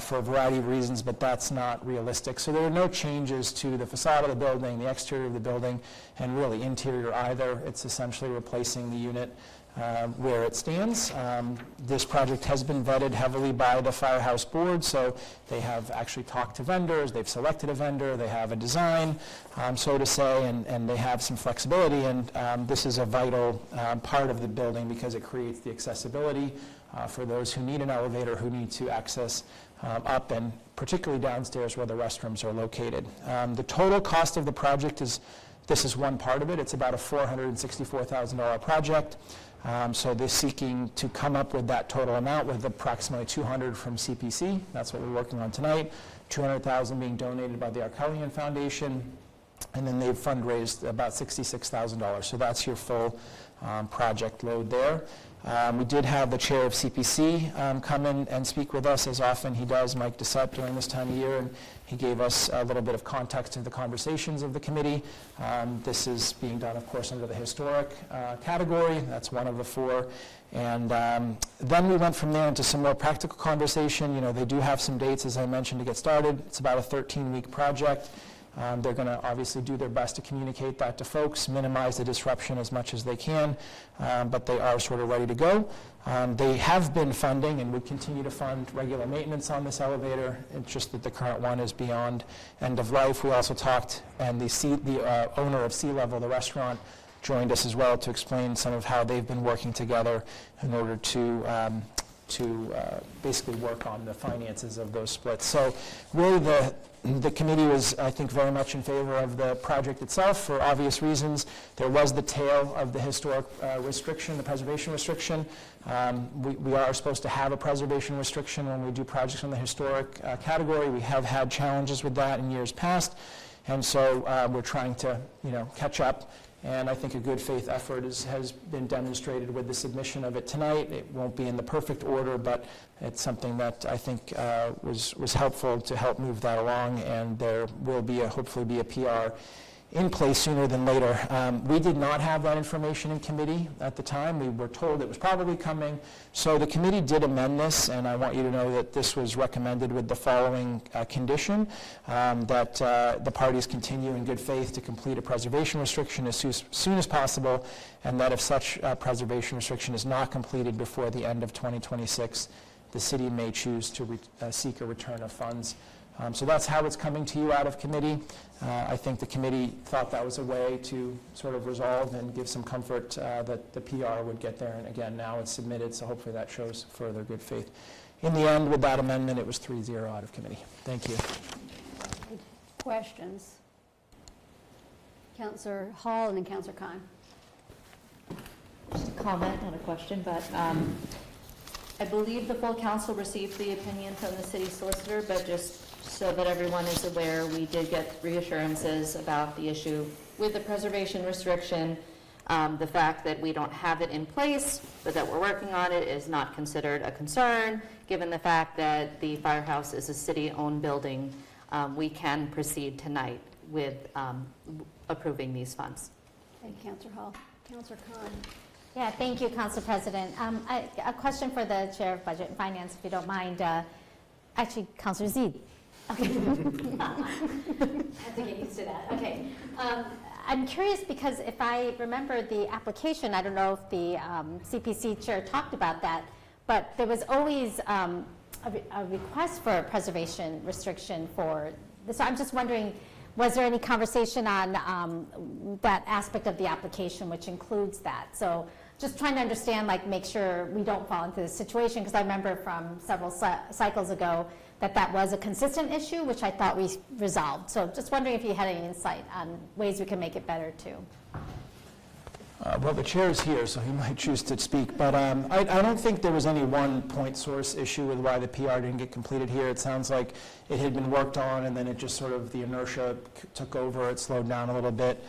for a variety of reasons, but that's not realistic. So there are no changes to the facade of the building, the exterior of the building, and really interior either. It's essentially replacing the unit where it stands. This project has been vetted heavily by the Firehouse Board, so they have actually talked to vendors, they've selected a vendor, they have a design, so to say, and they have some flexibility, and this is a vital part of the building because it creates the accessibility for those who need an elevator, who need to access up and particularly downstairs where the restrooms are located. The total cost of the project this is one part of it. It's about a $464,000 project. So they're seeking to come up with that total amount with approximately $200,000 from CPC. That's what we're working on tonight. $200,000 being donated by the Arkellian Foundation. and then they've fundraised about $66,000. So that's your full project load there. We did have the chair of CPC come in and speak with us, as often he does, Mike DeSup, during this time of year, and he gave us a little bit of context to the conversations of the committee. This is being done, of course, under the historic category. That's one of the four. And then we went from there into some more practical conversation. You know, they do have some dates, as I mentioned, to get started. It's about a 13-week project. They're going to obviously do their best to communicate that to folks, minimize the disruption as much as they can, but they are sort of ready to go. They have been funding and would continue to fund regular maintenance on this elevator. It's just that the current one is beyond end of life. We also talked, and the owner of Sea Level, the restaurant, joined us as well to explain some of how they've been working together in order to basically work on the finances of those splits. So really the committee was, I think, very much in favor of the project itself for obvious reasons. There was the tail of the historic restriction, the preservation restriction. We are supposed to have a preservation restriction when we do projects in the historic category. We have had challenges with that in years past, and so we're trying to, catch up. And I think a good faith effort has been demonstrated with the submission of it tonight. It won't be in the perfect order, but it's something that I think was helpful to help move that along, and there will be hopefully be a PR in place sooner than later. We did not have that information in committee at the time. We were told it was probably coming. So the committee did amend this, and I want you to know that this was recommended with the following condition, that the parties continue in good faith to complete a preservation restriction as soon as possible, and that if such preservation restriction is not completed before the end of 2026, the city may choose to seek a return of funds. So that's how it's coming to you out of committee. I think the committee thought that was a way to sort of resolve and give some comfort that the PR would get there. And again, now it's submitted, so hopefully that shows further good faith. In the end, with that amendment, it was 3-0 out of committee. Thank you. Questions? Councillor Hall and then Councillor Khan. Just a comment, not a question, but I believe the full council received the opinion from the city solicitor, but just so that everyone is aware, we did get reassurances about the issue with the preservation restriction. The fact that we don't have it in place, but that we're working on it, is not considered a concern, given the fact that the firehouse is a city-owned building. We can proceed tonight with approving these funds. Thank you, Councillor Hall. Councillor Khan. Yeah, thank you, Council President. A question for the Chair of Budget and Finance, if you don't mind. Actually, Councillor Zede. Okay. I have to get used to that. Okay. I'm curious because if I remember the application, I don't know if the CPC Chair talked about that, but there was always a request for a preservation restriction for this. So I'm just wondering, was there any conversation on that aspect of the application which includes that? So just trying to understand, make sure we don't fall into this situation, because I remember from several cycles ago that was a consistent issue, which I thought we resolved. So just wondering if you had any insight on ways we can make it better too. Well, the chair is here, so he might choose to speak, but I don't think there was any one point source issue with why the PR didn't get completed here. It sounds like it had been worked on, and then it just sort of, the inertia took over, it slowed down a little bit.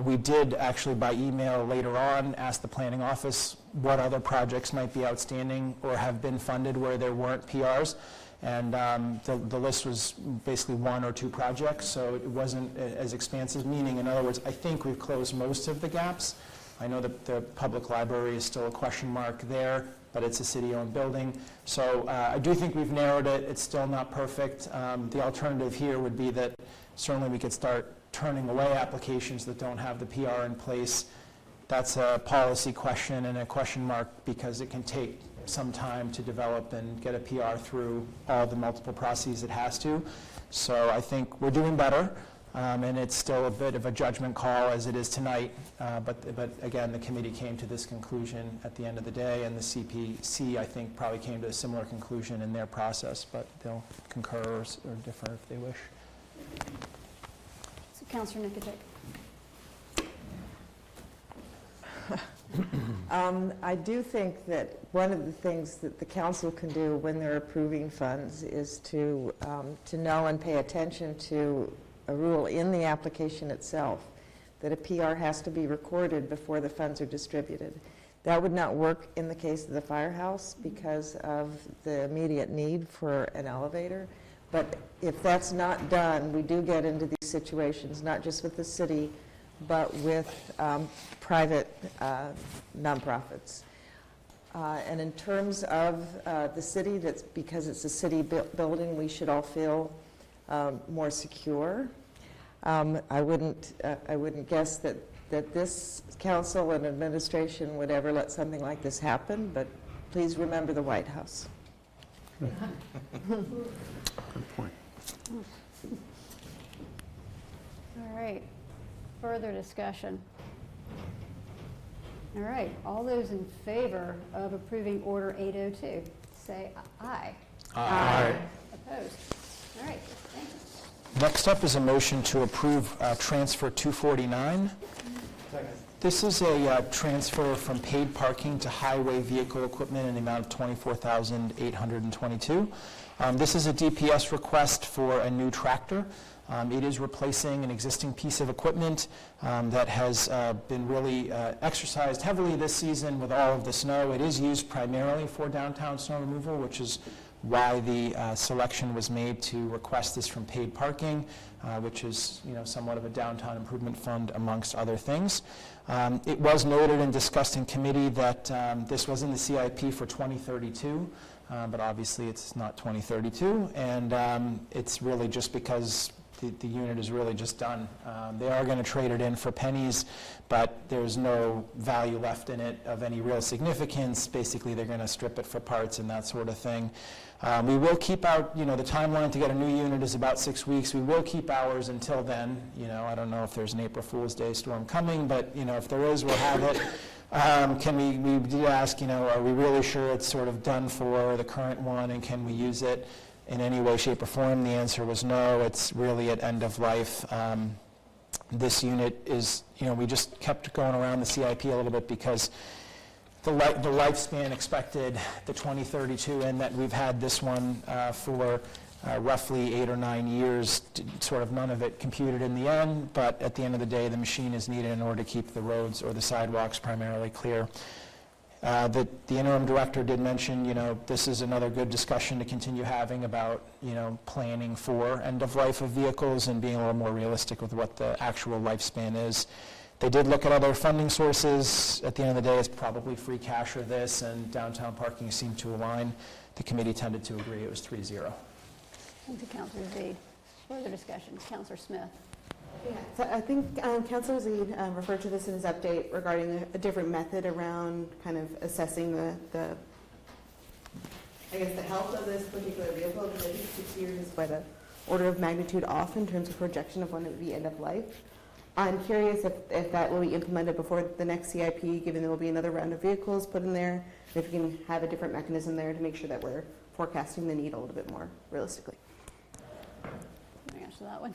We did actually, by email later on, ask the planning office what other projects might be outstanding or have been funded where there weren't PRs. And the list was basically 1 or 2 projects, so it wasn't as expansive, meaning, in other words, I think we've closed most of the gaps. I know that the public library is still a question mark there, but it's a city-owned building. So I do think we've narrowed it. It's still not perfect. The alternative here would be that certainly we could start turning away applications that don't have the PR in place. That's a policy question and a question mark, because it can take some time to develop and get a PR through all the multiple processes it has to. So I think we're doing better, and it's still a bit of a judgment call as it is tonight. But again, the committee came to this conclusion at the end of the day, and the CPC, I think, probably came to a similar conclusion in their process, but they'll concur or differ if they wish. So Councillor Nikotic. I do think that one of the things that the council can do when they're approving funds is to know and pay attention to a rule in the application itself that a PR has to be recorded before the funds are distributed. That would not work in the case of the firehouse because of the immediate need for an elevator. But if that's not done, we do get into these situations, not just with the city, but with private nonprofits. And in terms of the city, that's because it's a city building, we should all feel more secure. I wouldn't guess that this council and administration would ever let something like this happen, but please remember the White House. Good point. All right, further discussion. All right, all those in favor of approving Order 802, say aye. Aye. Opposed? All right, thank you. Next up is a motion to approve transfer 249. This is a transfer from paid parking to highway vehicle equipment in the amount of $24,822. This is a DPS request for a new tractor. It is replacing an existing piece of equipment that has been really exercised heavily this season with all of the snow. It is used primarily for downtown snow removal, which is why the selection was made to request this from paid parking, which is somewhat of a downtown improvement fund amongst other things. It was noted and discussed in committee that this was in the CIP for 2032, but obviously it's not 2032, and it's really just because the unit is really just done. They are going to trade it in for pennies, but there's no value left in it of any real significance. Basically, they're going to strip it for parts and that sort of thing. We will keep out, the timeline to get a new unit is about 6 weeks. We will keep ours until then. I don't know if there's an April Fool's Day storm coming, but, if there is, we'll have it. We did ask, are we really sure it's sort of done for the current one, and can we use it in any way, shape, or form? The answer was no. It's really at end of life. This unit is, we just kept going around the CIP a little bit because the lifespan expected, the 2032, and that we've had this one for roughly 8 or 9 years, sort of none of it computed in the end, but at the end of the day, the machine is needed in order to keep the roads or the sidewalks primarily clear. The interim director did mention, this is another good discussion to continue having about, planning for end of life of vehicles and being a little more realistic with what the actual lifespan is. They did look at other funding sources. At the end of the day, it's probably free cash or this, and downtown parking seemed to align. The committee tended to agree. It was 3-0. Thank you, Councilor Zede. Further discussion, Councilor Smith. Yeah, so I think Councilor Zede referred to this in his update regarding a different method around kind of assessing the health of this particular vehicle, because I think 6 years is quite an order of magnitude off in terms of projection of when it would be end of life. I'm curious if that will be implemented before the next CIP, given there will be another round of vehicles put in there, if we can have a different mechanism there to make sure that we're forecasting the need a little bit more realistically. Can I answer that one?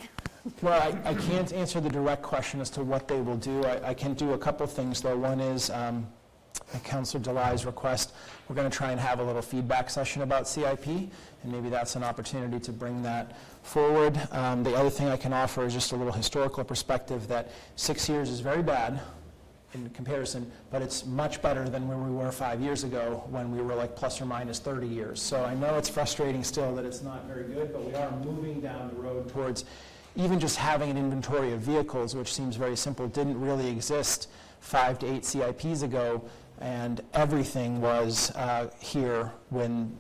Well, I can't answer the direct question as to what they will do. I can do a couple things, though. One is, at Councilor Delai's request, we're going to try and have a little feedback session about CIP, and maybe that's an opportunity to bring that forward. The other thing I can offer is just a little historical perspective that 6 years is very bad in comparison, but it's much better than where we were 5 years ago when we were like plus or minus 30 years. So I know it's frustrating still that it's not very good, but we are moving down the road towards even just having an inventory of vehicles, which seems very simple, didn't really exist 5 to 8 CIPs ago, and everything was here when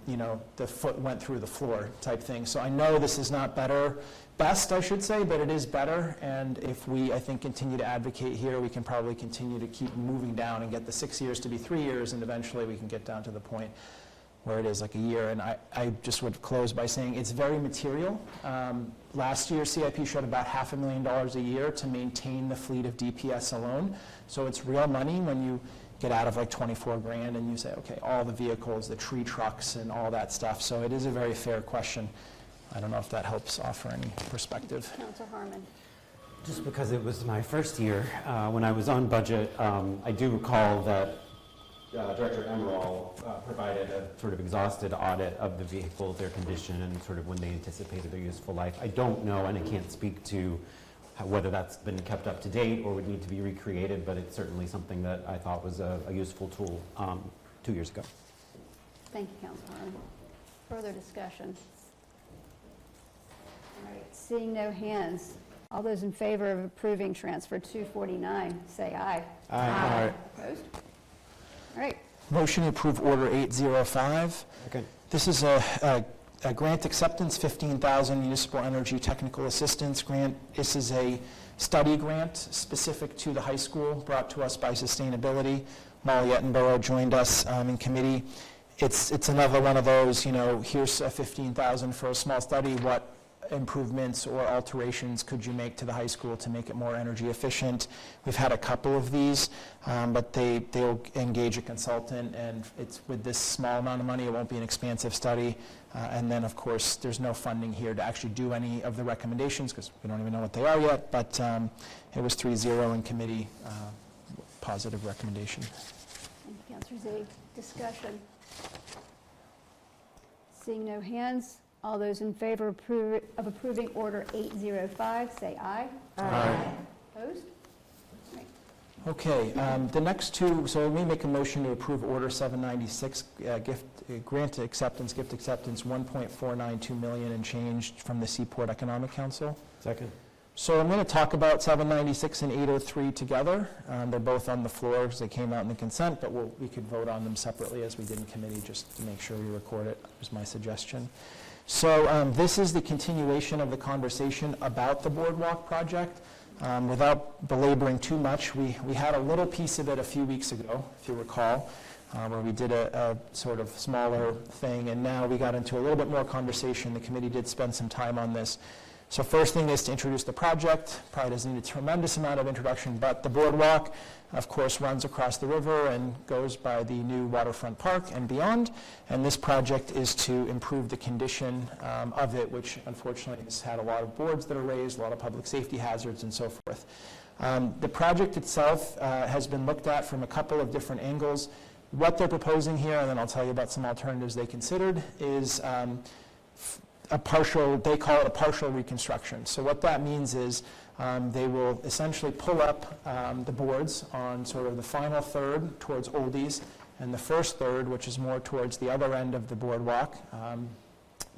the foot went through the floor type thing. So I know this is not best I should say, but it is better, and if we, I think, continue to advocate here, we can probably continue to keep moving down and get the 6 years to be 3 years, and eventually we can get down to the point where it is like a year. And I just would close by saying it's very material. Last year, CIP showed about $500,000 a year to maintain the fleet of DPS alone. So it's real money when you get out of like 24 grand and you say, okay, all the vehicles, the tree trucks and all that stuff. So it is a very fair question. I don't know if that helps offer any perspective. Councilor Harmon. Just because it was my first year, when I was on budget, I do recall that Director Emerald provided a sort of exhausted audit of the vehicle, their condition, and sort of when they anticipated their useful life. I don't know, and I can't speak to whether that's been kept up to date or would need to be recreated, but it's certainly something that I thought was a useful tool 2 years ago. Thank you, Councilor. Further discussion? All right, seeing no hands, all those in favor of approving transfer 249, say aye. Aye. Opposed? All right. Motion to approve Order 805. Okay. This is a grant acceptance, $15,000 municipal energy technical assistance grant. This is a study grant specific to the high school, brought to us by Sustainability. Molly Ettenborough joined us in committee. It's another one of those, here's $15,000 for a small study. What improvements or alterations could you make to the high school to make it more energy efficient? We've had a couple of these, but they'll engage a consultant, and it's with this small amount of money, it won't be an expansive study. And then, of course, there's no funding here to actually do any of the recommendations because we don't even know what they are yet, but it was 3-0 in committee, positive recommendation. Thank you, Councilor Z. Discussion? Seeing no hands, all those in favor of approving Order 805, say aye. Aye. Opposed? Right. Okay, the next two, so let me make a motion to approve Order 796, gift acceptance, $1.492 million and change from the Seaport Economic Council. Second. So I'm going to talk about 796 and 803 together. They're both on the floor because they came out in the consent, but we could vote on them separately as we did in committee just to make sure we record it, was my suggestion. So this is the continuation of the conversation about the boardwalk project. Without belaboring too much, we had a little piece of it a few weeks ago, if you recall, where we did a sort of smaller thing, and now we got into a little bit more conversation. The committee did spend some time on this. So first thing is to introduce the project. Probably doesn't need a tremendous amount of introduction, but the boardwalk, of course, runs across the river and goes by the new waterfront park and beyond. And this project is to improve the condition of it, which unfortunately has had a lot of boards that are raised, a lot of public safety hazards and so forth. The project itself has been looked at from a couple of different angles. What they're proposing here, and then I'll tell you about some alternatives they considered, is they call it a partial reconstruction. So what that means is they will essentially pull up the boards on sort of the final third towards Oldies, and the first third, which is more towards the other end of the boardwalk,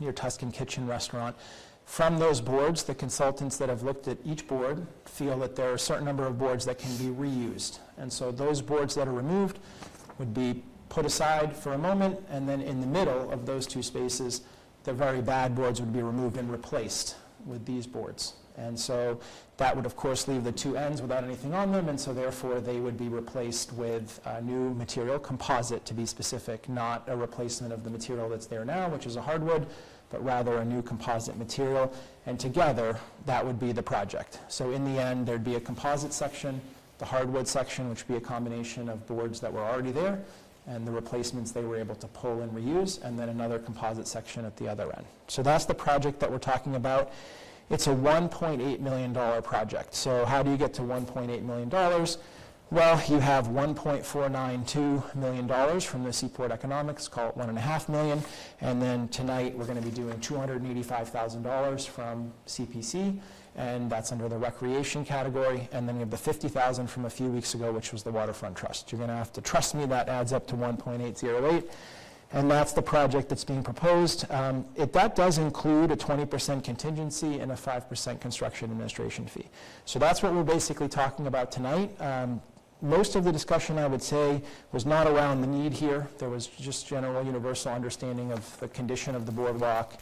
near Tuscan Kitchen Restaurant. From those boards, the consultants that have looked at each board feel that there are a certain number of boards that can be reused. And so those boards that are removed would be put aside for a moment, and then in the middle of those two spaces, the very bad boards would be removed and replaced with these boards. And so that would, of course, leave the two ends without anything on them, and so therefore they would be replaced with new material, composite to be specific, not a replacement of the material that's there now, which is a hardwood, but rather a new composite material. And together, that would be the project. So in the end, there'd be a composite section, the hardwood section, which would be a combination of boards that were already there, and the replacements they were able to pull and reuse, and then another composite section at the other end. So that's the project that we're talking about. It's a $1.8 million project. So how do you get to $1.8 million? Well, you have $1.492 million from the Seaport Economics, call it $1.5 million, and then tonight we're going to be doing $285,000 from CPC, and that's under the recreation category, and then we have the $50,000 from a few weeks ago, which was the Waterfront Trust. You're going to have to trust me, that adds up to 1.808, and that's the project that's being proposed. That does include a 20% contingency and a 5% construction administration fee. So that's what we're basically talking about tonight. Most of the discussion, I would say, was not around the need here. There was just general universal understanding of the condition of the boardwalk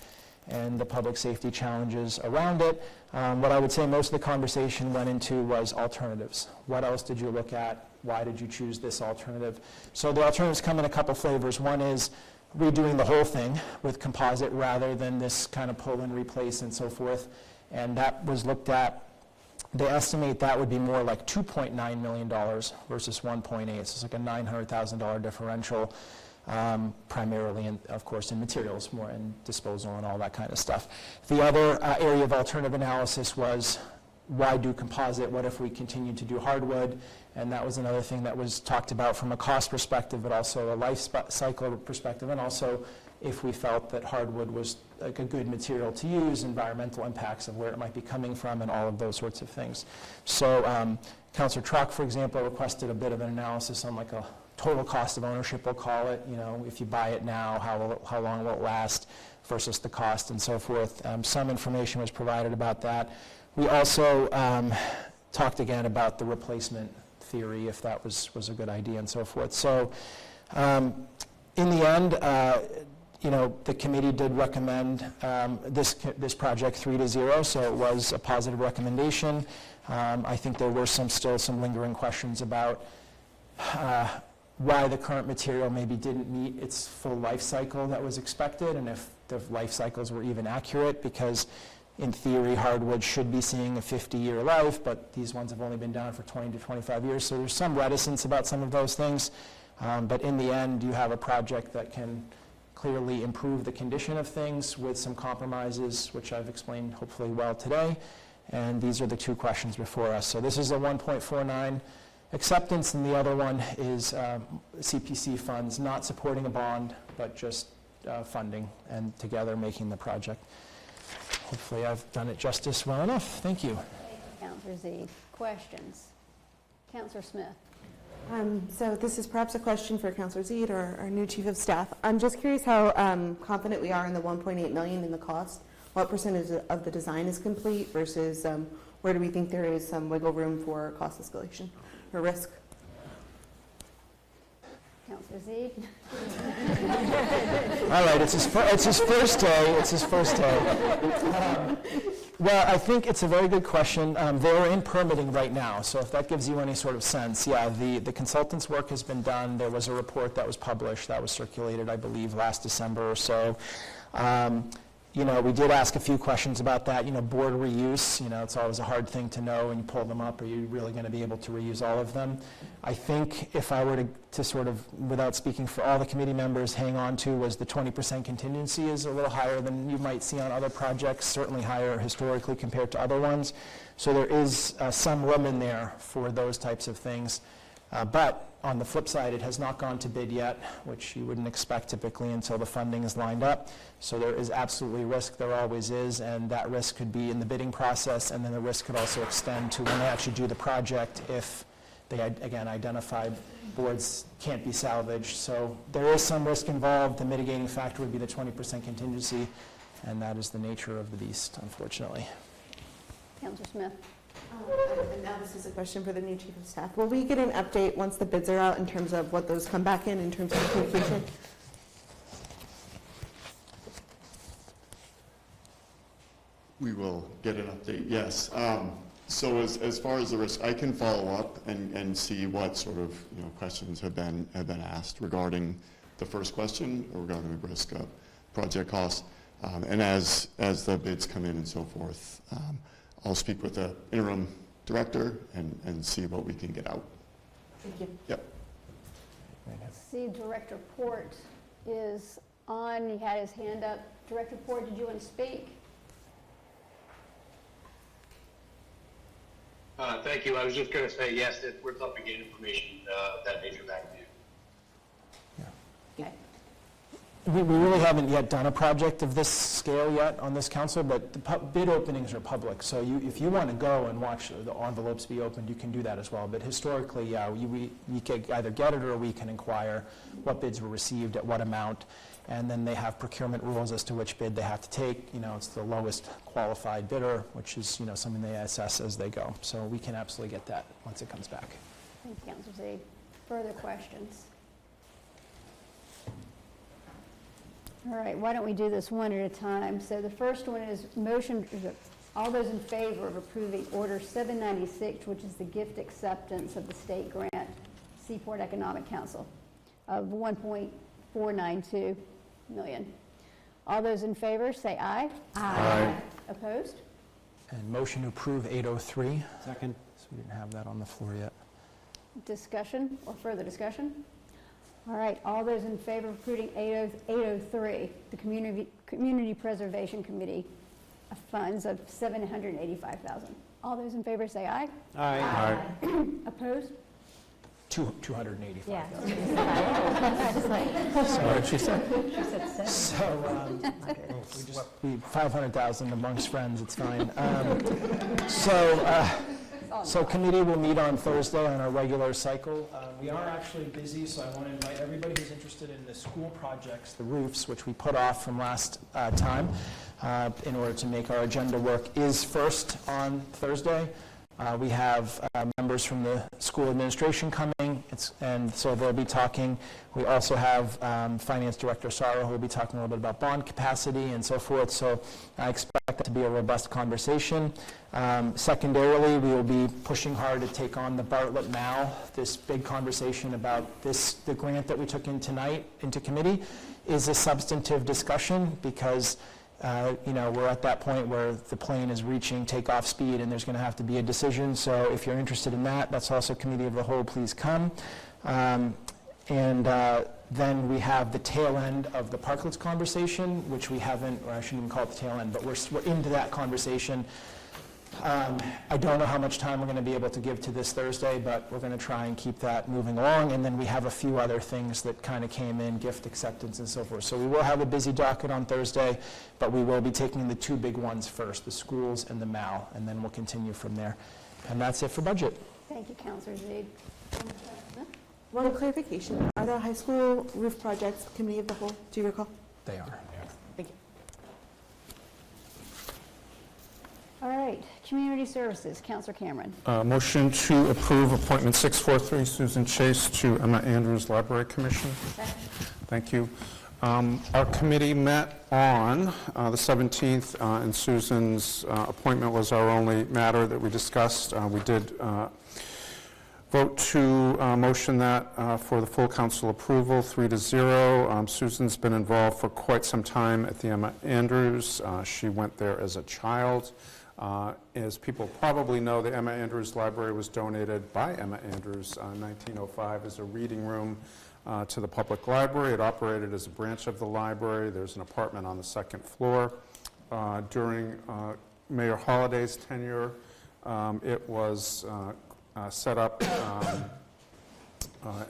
and the public safety challenges around it. What I would say most of the conversation went into was alternatives. What else did you look at? Why did you choose this alternative? So the alternatives come in a couple flavors. One is redoing the whole thing with composite rather than this kind of pull and replace and so forth. And that was looked at. They estimate that would be more like $2.9 million versus 1.8. So it's like a $900,000 differential. Primarily, of course, in materials, more in disposal and all that kind of stuff. The other area of alternative analysis was why do composite? What if we continue to do hardwood? And that was another thing that was talked about from a cost perspective, but also a life cycle perspective, and also if we felt that hardwood was like a good material to use, environmental impacts of where it might be coming from, and all of those sorts of things. So Councillor Trock, for example, requested a bit of an analysis on like a total cost of ownership, we'll call it. You know, if you buy it now, how long will it last versus the cost and so forth. Some information was provided about that. We also talked again about the replacement theory, if that was a good idea and so forth. So in the end, you know, the committee did recommend this project 3-0, so it was a positive recommendation. I think there were still some lingering questions about why the current material maybe didn't meet its full life cycle that was expected, and if the life cycles were even accurate, because in theory, hardwood should be seeing a 50-year life, but these ones have only been down for 20 to 25 years, so there's some reticence about some of those things. But in the end, you have a project that can clearly improve the condition of things with some compromises, which I've explained hopefully well today. And these are the two questions before us. So this is a 1.49 acceptance, and the other one is CPC funds not supporting a bond, but just funding and together making the project. Hopefully I've done it justice well enough. Thank you. Thank you, Councillor Z. Questions? Councillor Smith. So this is perhaps a question for Councillor Zeid, our new Chief of Staff. I'm just curious how confident we are in the $1.8 million in the cost. What percentage of the design is complete versus where do we think there is some wiggle room for cost escalation or risk? Councillor Zeid. All right, it's his first day. It's his first day. Well, I think it's a very good question. They're in permitting right now, so if that gives you any sort of sense, yeah, the consultant's work has been done. There was a report that was published, that was circulated, I believe, last December or so. You know, we did ask a few questions about that. You know, board reuse, you know, it's always a hard thing to know when you pull them up. Are you really going to be able to reuse all of them? I think if I were to sort of, without speaking for all the committee members, hang on to was the 20% contingency is a little higher than you might see on other projects, certainly higher historically compared to other ones. So there is some room in there for those types of things. But on the flip side, it has not gone to bid yet, which you wouldn't expect typically until the funding is lined up. So there is absolutely risk, there always is, and that risk could be in the bidding process, and then the risk could also extend to when they actually do the project if they, again, identify boards can't be salvaged. So there is some risk involved. The mitigating factor would be the 20% contingency, and that is the nature of the beast, unfortunately. Councillor Smith. And now this is a question for the new Chief of Staff. Will we get an update once the bids are out in terms of what those come back in terms of communication? We will get an update, yes. So as far as the risk, I can follow up and see what sort of questions have been asked regarding the first question regarding the risk of project costs. And as the bids come in and so forth, I'll speak with the interim director and see what we can get out. Thank you. Yep. See, Director Port is on. He had his hand up. Director Port, did you want to speak? Thank you. I was just going to say, yes, we're tough to get information of that nature back to you. Okay. We really haven't yet done a project of this scale yet on this council, but the bid openings are public. So if you want to go and watch the envelopes be opened, you can do that as well. But historically, yeah, we can either get it or we can inquire what bids were received at what amount. And then they have procurement rules as to which bid they have to take. It's the lowest qualified bidder, which is, something they assess as they go. So we can absolutely get that once it comes back. Thank you, Councilor Zeid. Further questions? All right, why don't we do this one at a time? So the first one is motion, all those in favor of approving Order 796, which is the gift acceptance of the state grant, Seaport Economic Council, of $1.492 million. All those in favor, say aye. Aye. Opposed? And motion to approve 803. Second. So we didn't have that on the floor yet. Discussion or further discussion? All right, all those in favor of approving 803, the Community Preservation Committee funds of $785,000. All those in favor say aye. Aye. Opposed? 285. Yeah. So what did she say? She said seven. So, we 500,000 amongst friends, it's fine. So committee will meet on Thursday on our regular cycle. We are actually busy, so I want to invite everybody who's interested in the school projects, the roofs, which we put off from last time in order to make our agenda work, is first on Thursday. We have members from the school administration coming, and so they'll be talking. We also have Finance Director Sarah, who will be talking a little bit about bond capacity and so forth, so I expect that to be a robust conversation. Secondarily, we will be pushing hard to take on the Bartlett Mall. This big conversation about the grant that we took in tonight into committee is a substantive discussion because we're at that point where the plane is reaching takeoff speed and there's going to have to be a decision. So if you're interested in that, that's also Committee of the Whole, please come. Then we have the tail end of the parklets conversation, which we haven't, or I shouldn't even call it the tail end, but we're into that conversation. I don't know how much time we're going to be able to give to this Thursday, but we're going to try and keep that moving along. And then we have a few other things that kind of came in, gift acceptance and so forth. So we will have a busy docket on Thursday, but we will be taking the two big ones first, the schools and the MAL, and then we'll continue from there. And that's it for budget. Thank you, Councillor Zaid. One clarification, are the high school roof projects Committee of the Whole? Do you recall? They are. Thank you. All right, Community Services, Councillor Cameron. Motion to approve appointment 643, Susan Chase to Emma Andrews Library Commission. Thank you. Our committee met on the 17th, and Susan's appointment was our only matter that we discussed. We did vote to motion that for the full council approval, 3-0. Susan's been involved for quite some time at the Emma Andrews. She went there as a child. As people probably know, the Emma Andrews Library was donated by Emma Andrews in 1905 as a reading room to the public library. It operated as a branch of the library. There's an apartment on the second floor. During Mayor Holliday's tenure, it was set up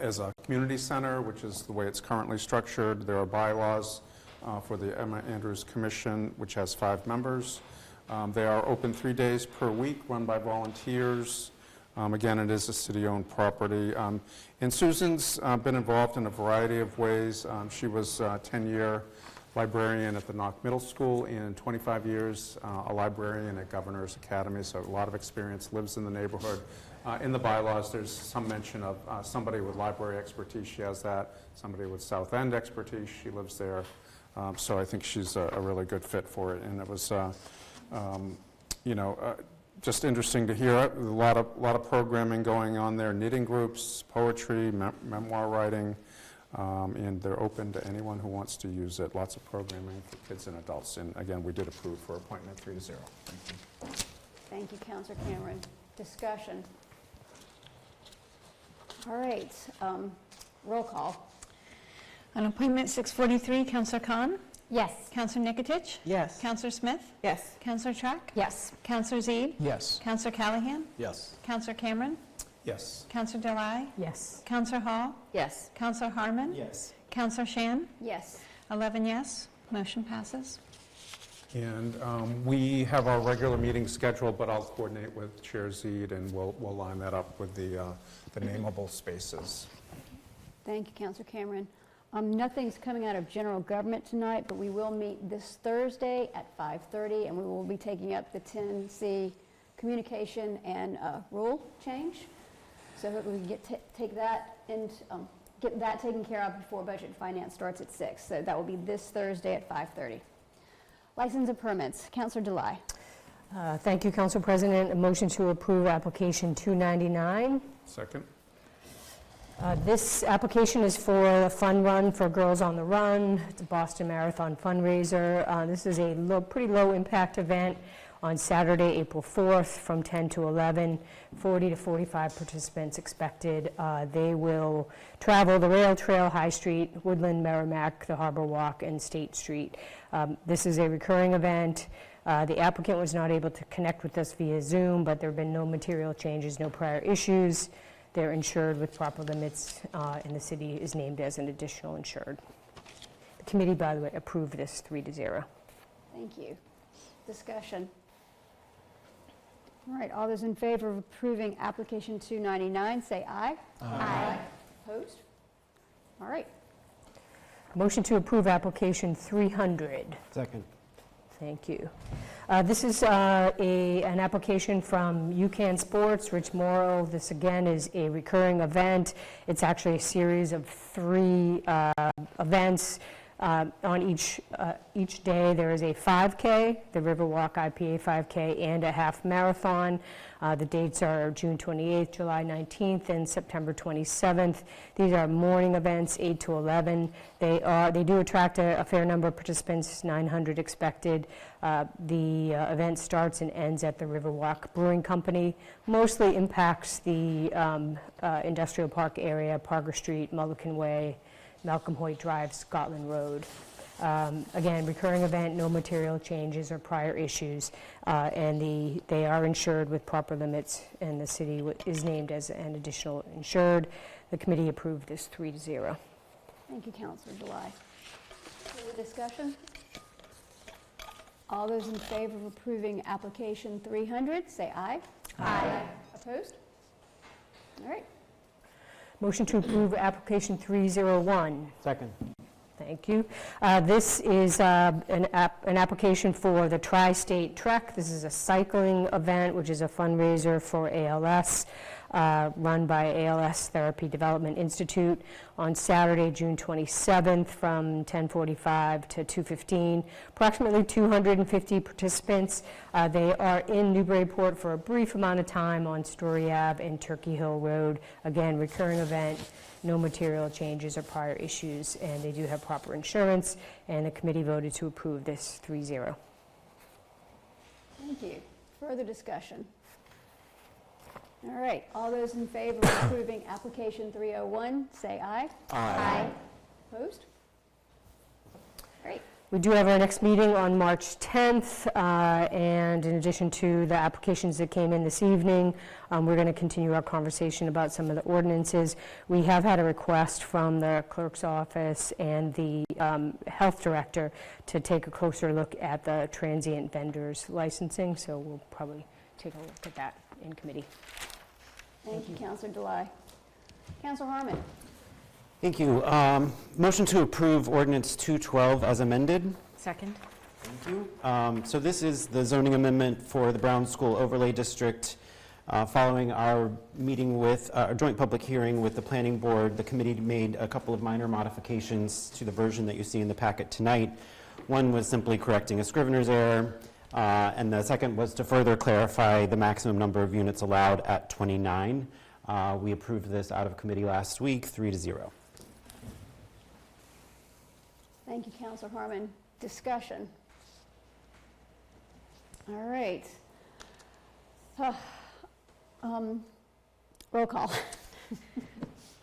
as a community center, which is the way it's currently structured. There are bylaws for the Emma Andrews Commission, which has 5 members. They are open 3 days per week, run by volunteers. Again, it is a city-owned property. And Susan's been involved in a variety of ways. She was a 10-year librarian at the Knock Middle School and 25 years a librarian at Governor's Academy, so a lot of experience, lives in the neighborhood. In the bylaws, there's some mention of somebody with library expertise. She has that. Somebody with South End expertise. She lives there. So I think she's a really good fit for it. And it was, just interesting to hear. A lot of programming going on there. Knitting groups, poetry, memoir writing. And they're open to anyone who wants to use it. Lots of programming for kids and adults. And again, we did approve for appointment 3-0. Thank you. Thank you, Councillor Cameron. Discussion. All right, roll call. On appointment 643, Councillor Khan? Yes. Councillor Nikotich? Yes. Councillor Smith? Yes. Councillor Track? Yes. Councillor Zaid? Yes. Councillor Callahan? Yes. Councillor Cameron? Yes. Councillor Delai? Yes. Councillor Hall? Yes. Councillor Harmon? Yes. Councillor Shan? Yes. 11 yes. Motion passes. And we have our regular meeting scheduled, but I'll coordinate with Chair Zaid, and we'll line that up with the nameable spaces. Thank you, Councillor Cameron. Nothing's coming out of general government tonight, but we will meet this Thursday at 5:30, and we will be taking up the 10C communication and rule change, so that we can take that and get that taken care of before Budget and Finance starts at 6. So that will be this Thursday at 5:30. License and permits. Councillor Delai. Thank you, Council President. A motion to approve application 299. Second. This application is for a fun run for Girls on the Run. It's a Boston Marathon fundraiser. This is a pretty low-impact event on Saturday, April 4th from 10 to 11. 40 to 45 participants expected. They will travel the Rail Trail, High Street, Woodland, Merrimack, the Harbor Walk, and State Street. This is a recurring event. The applicant was not able to connect with us via Zoom, but there have been no material changes, no prior issues. They're insured with proper limits, and the city is named as an additional insured. The committee, by the way, approved this 3-0. Thank you. Discussion. All right, all those in favor of approving application 299, say aye. Aye. Opposed? All right. Motion to approve application 300. Second. Thank you. This is an application from UCAN Sports, Rich Morrow. This, again, is a recurring event. It's actually a series of 3 events. On each day, there is a 5K, the Riverwalk IPA 5K, and a half marathon. The dates are June 28th, July 19th, and September 27th. These are morning events, 8 to 11. They do attract a fair number of participants, 900 expected. The event starts and ends at the Riverwalk Brewing Company. Mostly impacts the industrial park area, Parker Street, Mulligan Way, Malcolm Hoyt Drive, Scotland Road. Again, recurring event, no material changes or prior issues, and they are insured with proper limits, and the city is named as an additional insured. The committee approved this 3-0. Thank you, Councilor July. Further discussion? All those in favor of approving application 300, say aye. Aye. Opposed? All right. Motion to approve application 301. Second. Thank you. This is an application for the Tri-State Trek. This is a cycling event, which is a fundraiser for ALS, run by ALS Therapy Development Institute on Saturday, June 27th from 10:45 to 2:15. Approximately 250 participants. They are in Newburyport for a brief amount of time on Story Ave and Turkey Hill Road. Again, recurring event. No material changes or prior issues, and they do have proper insurance, and the committee voted to approve this 3-0. Thank you. Further discussion? All right, all those in favor of approving application 301, say aye. Aye. Opposed? Great. We do have our next meeting on March 10th, and in addition to the applications that came in this evening, we're going to continue our conversation about some of the ordinances. We have had a request from the clerk's office and the health director to take a closer look at the transient vendors licensing, so we'll probably take a look at that in committee. Thank you, Councilor Delay. Councilor Harmon. Thank you. Motion to approve ordinance 212 as amended. Second. Thank you. So this is the zoning amendment for the Brown School Overlay District. Following our meeting with, our joint public hearing with the planning board, the committee made a couple of minor modifications to the version that you see in the packet tonight. One was simply correcting a scrivener's error, and the second was to further clarify the maximum number of units allowed at 29. We approved this out of committee last week, 3-0. Thank you, Councilor Harmon. Discussion. All right. Roll call.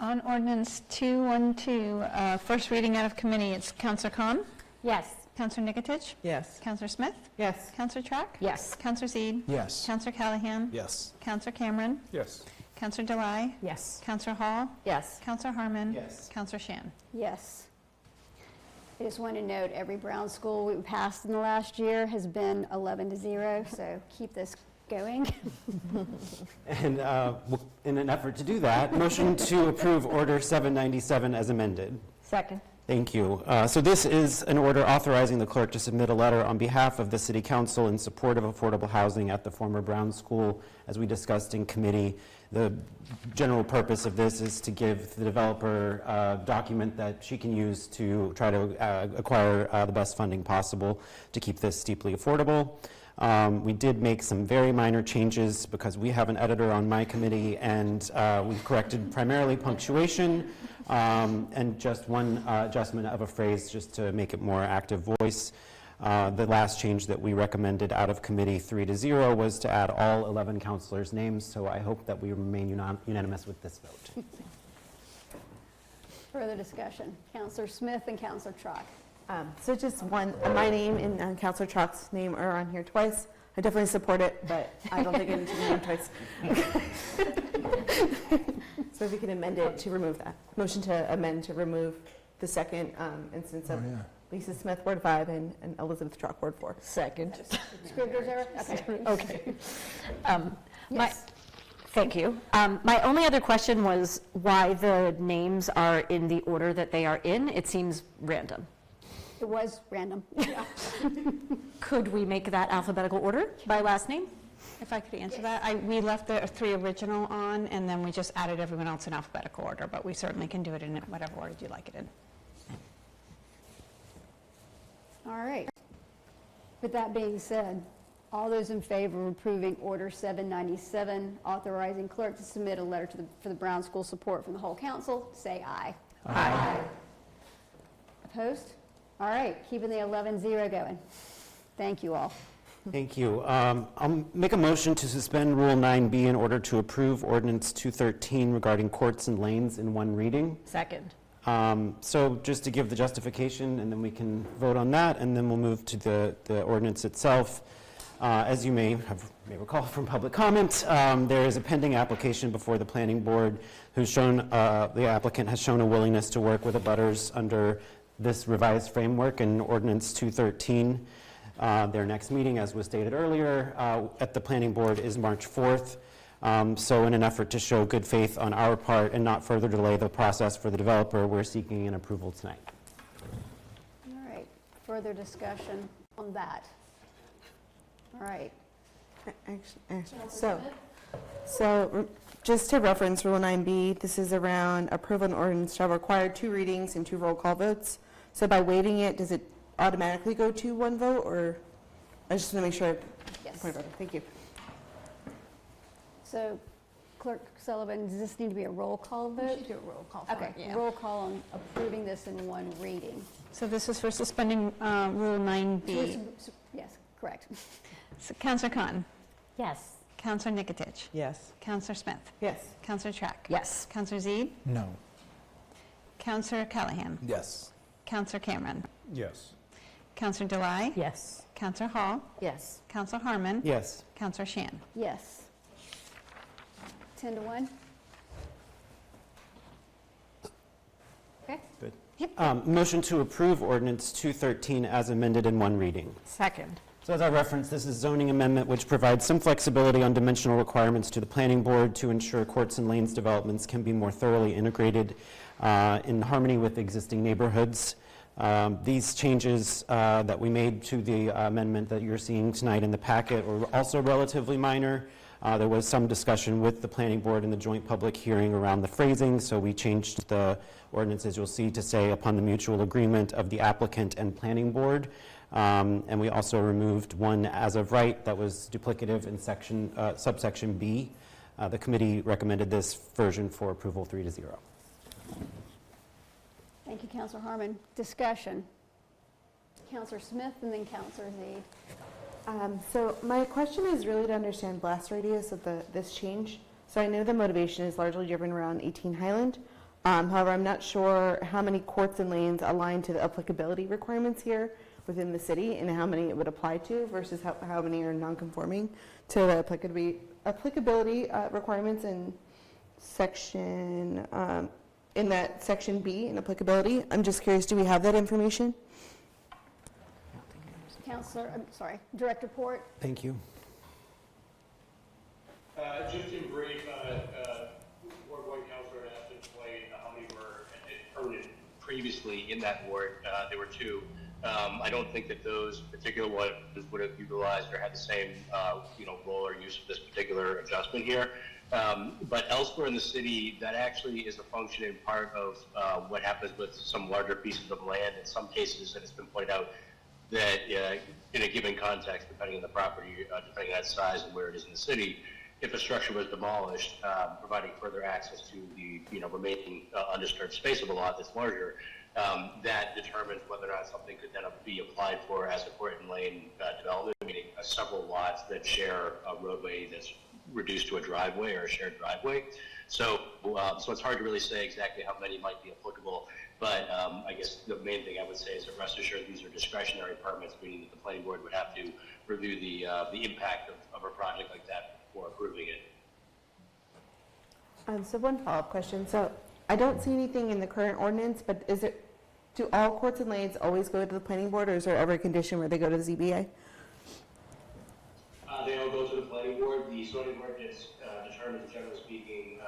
On ordinance 212, first reading out of committee, it's Councilor Khan? Yes. Councilor Nikotich? Yes. Councilor Smith? Yes. Councilor Track? Yes. Councilor Zede? Yes. Councilor Callahan? Yes. Councilor Cameron? Yes. Councilor Delay? Yes. Councilor Hall? Yes. Councilor Harmon? Yes. Councilor Shan? Yes. I just want to note every Brown school we passed in the last year has been 11-0, so keep this going. And in an effort to do that, motion to approve Order 797 as amended. Second. Thank you. So this is an order authorizing the clerk to submit a letter on behalf of the City Council in support of affordable housing at the former Brown School. As we discussed in committee, the general purpose of this is to give the developer a document that she can use to try to acquire the best funding possible to keep this steeply affordable. We did make some very minor changes because we have an editor on my committee, and we corrected primarily punctuation and just one adjustment of a phrase just to make it more active voice. The last change that we recommended out of committee 3-0 was to add all 11 councilors' names, so I hope that we remain unanimous with this vote. Further discussion. Councilor Smith and Councilor Trock. So just one, my name and Councilor Chalk's name are on here twice. I definitely support it, but I don't think I need to be named twice. So if you can amend it to remove that. Motion to amend to remove the second instance of Lisa Smith, Ward 5, and Elizabeth Chalk, Ward 4. Second. Scrivener's error? Okay. Okay. Thank you. My only other question was why the names are in the order that they are in. It seems random. It was random. Could we make that alphabetical order by last name? If I could answer that, we left the 3 original on, and then we just added everyone else in alphabetical order, but we certainly can do it in whatever order you like it in. All right. With that being said, all those in favor of approving Order 797, authorizing clerk to submit a letter for the Brown School support from the whole council, say aye. Aye. Opposed? All right, keeping the 11-0 going. Thank you all. Thank you. I'll make a motion to suspend Rule 9B in order to approve Ordinance 213 regarding courts and lanes in one reading. Second. So just to give the justification, and then we can vote on that, and then we'll move to the ordinance itself. As you may recall from public comment, there is a pending application before the planning board who's shown, the applicant has shown a willingness to work with abutters under this revised framework in Ordinance 213. Their next meeting, as was stated earlier, at the planning board is March 4th. So in an effort to show good faith on our part and not further delay the process for the developer, we're seeking an approval tonight. All right, further discussion on that. All right. So just to reference Rule 9B, this is around approval and ordinance shall require 2 readings and 2 roll call votes. So by waiving it, does it automatically go to 1 vote, or I just want to make sure. Yes. Thank you. So, Clerk Sullivan, does this need to be a roll call vote? We should do a roll call for Okay, it, yeah. roll call on approving this in 1 reading. So this is for suspending Rule 9B. Yes, correct. So Councillor Khan. Yes. Councillor Nikotich. Yes. Councillor Smith. Yes. Councillor Track. Yes. Councillor Zeid. No. Councillor Callahan. Yes. Councillor Cameron. Yes. Councillor Delay. Yes. Councillor Hall. Yes. Councillor Harmon. Yes. Councillor Shan. Yes. 10 to 1. Okay. Good. Motion to approve Ordinance 213 as amended in 1 reading. Second. So as I referenced, this is zoning amendment which provides some flexibility on dimensional requirements to the planning board to ensure courts and lanes developments can be more thoroughly integrated in harmony with existing neighborhoods. These changes that we made to the amendment that you're seeing tonight in the packet were also relatively minor. There was some discussion with the planning board in the joint public hearing around the phrasing, so we changed the ordinance, as you'll see, to say upon the mutual agreement of the applicant and planning board. And we also removed one as of right that was duplicative in subsection B. The committee recommended this version for approval 3-0. Thank you, Councillor Harmon. Discussion. Councillor Smith and then Councillor Zeid. So my question is really to understand blast radius of this change. So I know the motivation is largely driven around 18 Highland. However, I'm not sure how many courts and lanes align to the applicability requirements here within the city and how many it would apply to versus how many are non-conforming to the applicability requirements in section, in that section B in applicability. I'm just curious, do we have that information? Director Port. Thank you. Just in brief, Ward 1 Councillor asked to explain how many were permanent previously in that ward. There were 2. I don't think that those particular ones would have utilized or had the same, role or use of this particular adjustment here. But elsewhere in the city, that actually is a function in part of what happens with some larger pieces of land. In some cases, and it's been pointed out, that in a given context, depending on the property, depending on its size and where it is in the city, if a structure was demolished, providing further access to the remaining undisturbed space of a lot that's larger, that determines whether or not something could then be applied for as a court and lane development, meaning several lots that share a roadway that's reduced to a driveway or a shared driveway. So it's hard to really say exactly how many might be applicable. But I guess the main thing I would say is that rest assured these are discretionary permits, meaning that the planning board would have to review the impact of a project like that before approving it. So one follow-up question. So I don't see anything in the current ordinance, but do all courts and lanes always go to the planning board, or is there ever a condition where they go to the ZBA? They all go to the planning board. The zoning ordinance determines, generally speaking,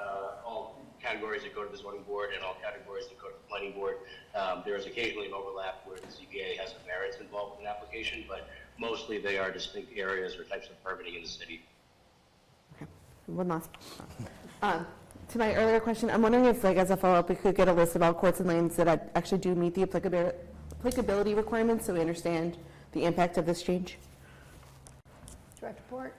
all categories that go to the zoning board and all categories that go to the planning board. There is occasionally an overlap where the ZBA has a variance involved with an application, but mostly they are distinct areas or types of permitting in the city. Okay. One last. To my earlier question, I'm wondering if, like, as a follow-up, we could get a list of all courts and lanes that actually do meet the applicability requirements, so we understand the impact of this change. Director Port?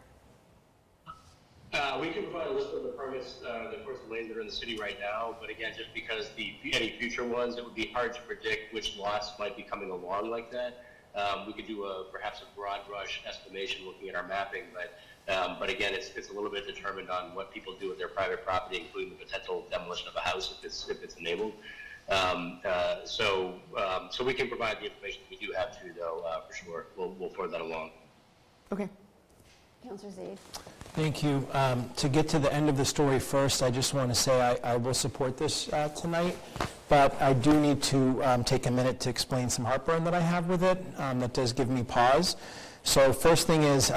We can provide a list of the permits, the courts and lanes that are in the city right now, but again, just because any future ones, it would be hard to predict which lots might be coming along like that. We could do perhaps a broad brush estimation looking at our mapping, but again, it's a little bit determined on what people do with their private property, including the potential demolition of a house if it's enabled. So we can provide the information we do have to, though, for sure. We'll forward that along. Okay. Councillor Zede. Thank you. To get to the end of the story first, I just want to say I will support this tonight, but I do need to take a minute to explain some heartburn that I have with it. That does give me pause. So first thing is,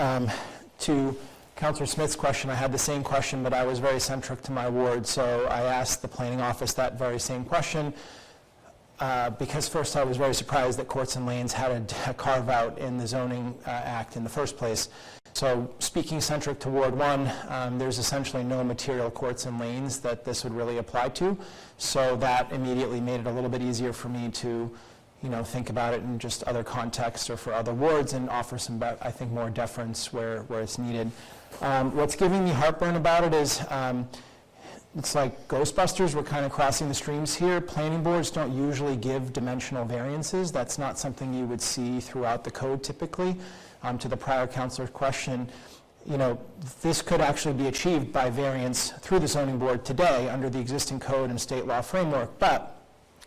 to Councillor Smith's question, I had the same question, but I was very centric to my ward, so I asked the planning office that very same question. Because first I was very surprised that courts and lanes had a carve out in the zoning act in the first place. So speaking centric to Ward 1, there's essentially no material courts and lanes that this would really apply to. So that immediately made it a little bit easier for me to, think about it in just other contexts or for other wards and offer some, I think, more deference where it's needed. What's giving me heartburn about it is it's like Ghostbusters, we're kind of crossing the streams here. Planning boards don't usually give dimensional variances. That's not something you would see throughout the code typically. To the prior councilor's question, this could actually be achieved by variance through the zoning board today under the existing code and state law framework, but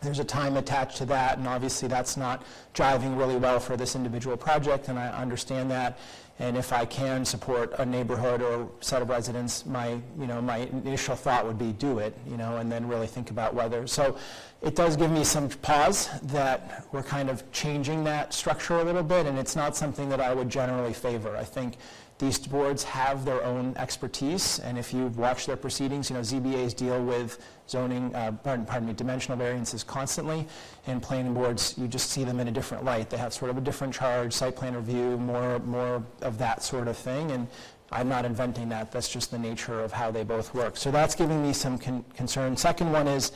there's a time attached to that, and obviously that's not driving really well for this individual project, and I understand that. And if I can support a neighborhood or set of residents, my initial thought would be do it, and then really think about whether. So it does give me some pause that we're kind of changing that structure a little bit, and it's not something that I would generally favor. I think these boards have their own expertise, and if you've watched their proceedings, ZBAs deal with zoning, dimensional variances constantly, and planning boards, you just see them in a different light. They have sort of a different charge, site plan review, more of that sort of thing, and I'm not inventing that. That's just the nature of how they both work. So that's giving me some concern. Second one is,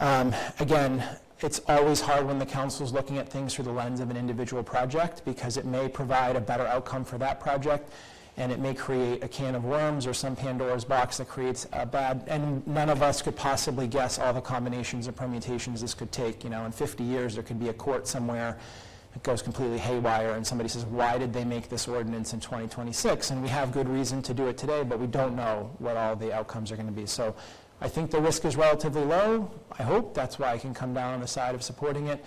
again, it's always hard when the council's looking at things through the lens of an individual project because it may provide a better outcome for that project, and it may create a can of worms or some Pandora's box that creates a bad, and none of us could possibly guess all the combinations and permutations this could take. In 50 years there could be a court somewhere that goes completely haywire and somebody says, why did they make this ordinance in 2026? And we have good reason to do it today, but we don't know what all the outcomes are going to be. So I think the risk is relatively low. I hope that's why I can come down on the side of supporting it.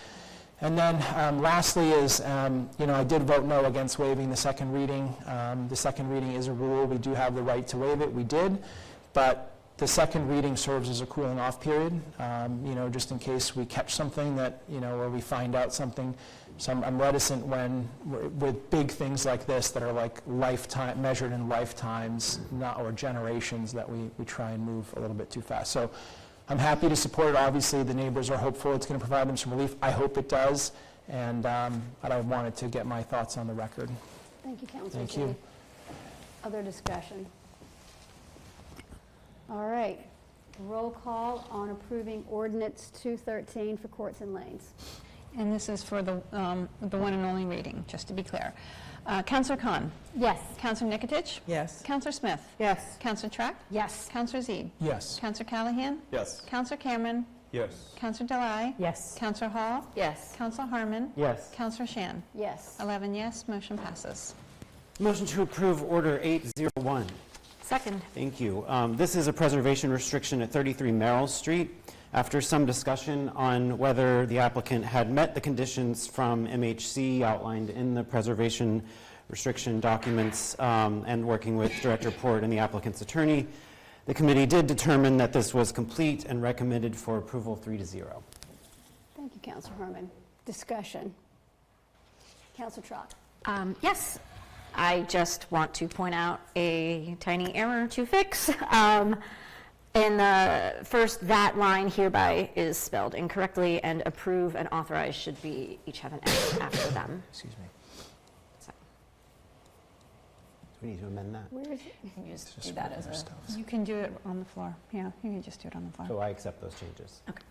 And then lastly is, I did vote no against waiving the second reading. The second reading is a rule. We do have the right to waive it. We did. But the second reading serves as a cooling off period, just in case we catch something that, or we find out something. So I'm reticent with big things like this that are like lifetime, measured in lifetimes, or generations, that we try and move a little bit too fast. So I'm happy to support it. Obviously, the neighbors are hopeful it's going to provide them some relief. I hope it does, and I wanted to get my thoughts on the record. Thank you, Councilor. Thank you. Other discussion? All right. Roll call on approving Ordinance 213 for courts and lanes. And this is for the one and only reading, just to be clear. Councillor Khan? Yes. Councillor Nikotich? Yes. Councillor Smith? Yes. Councillor Track? Yes. Councillor Zede? Yes. Councillor Callahan? Yes. Councillor Cameron? Yes. Councillor Delai? Yes. Councillor Hall? Yes. Councillor Harmon? Yes. Councillor Shan? Yes. 11 yes, motion passes. Motion to approve Order 801. Second. Thank you. This is a preservation restriction at 33 Merrill Street. After some discussion on whether the applicant had met the conditions from MHC outlined in the preservation restriction documents, and working with Director Port and the applicant's attorney, the committee did determine that this was complete and recommended for approval 3-0. Thank you, Councilor Herman. Discussion. Councilor Trott. Yes, I just want to point out a tiny error to fix. In the first, that line hereby is spelled incorrectly, and approve and authorize should be each have an S after them. Excuse me. Do we need to amend that? Where is it? You can just do that as a, you can do it on the floor. Yeah, you can just do it on the floor. So I accept those changes. Okay.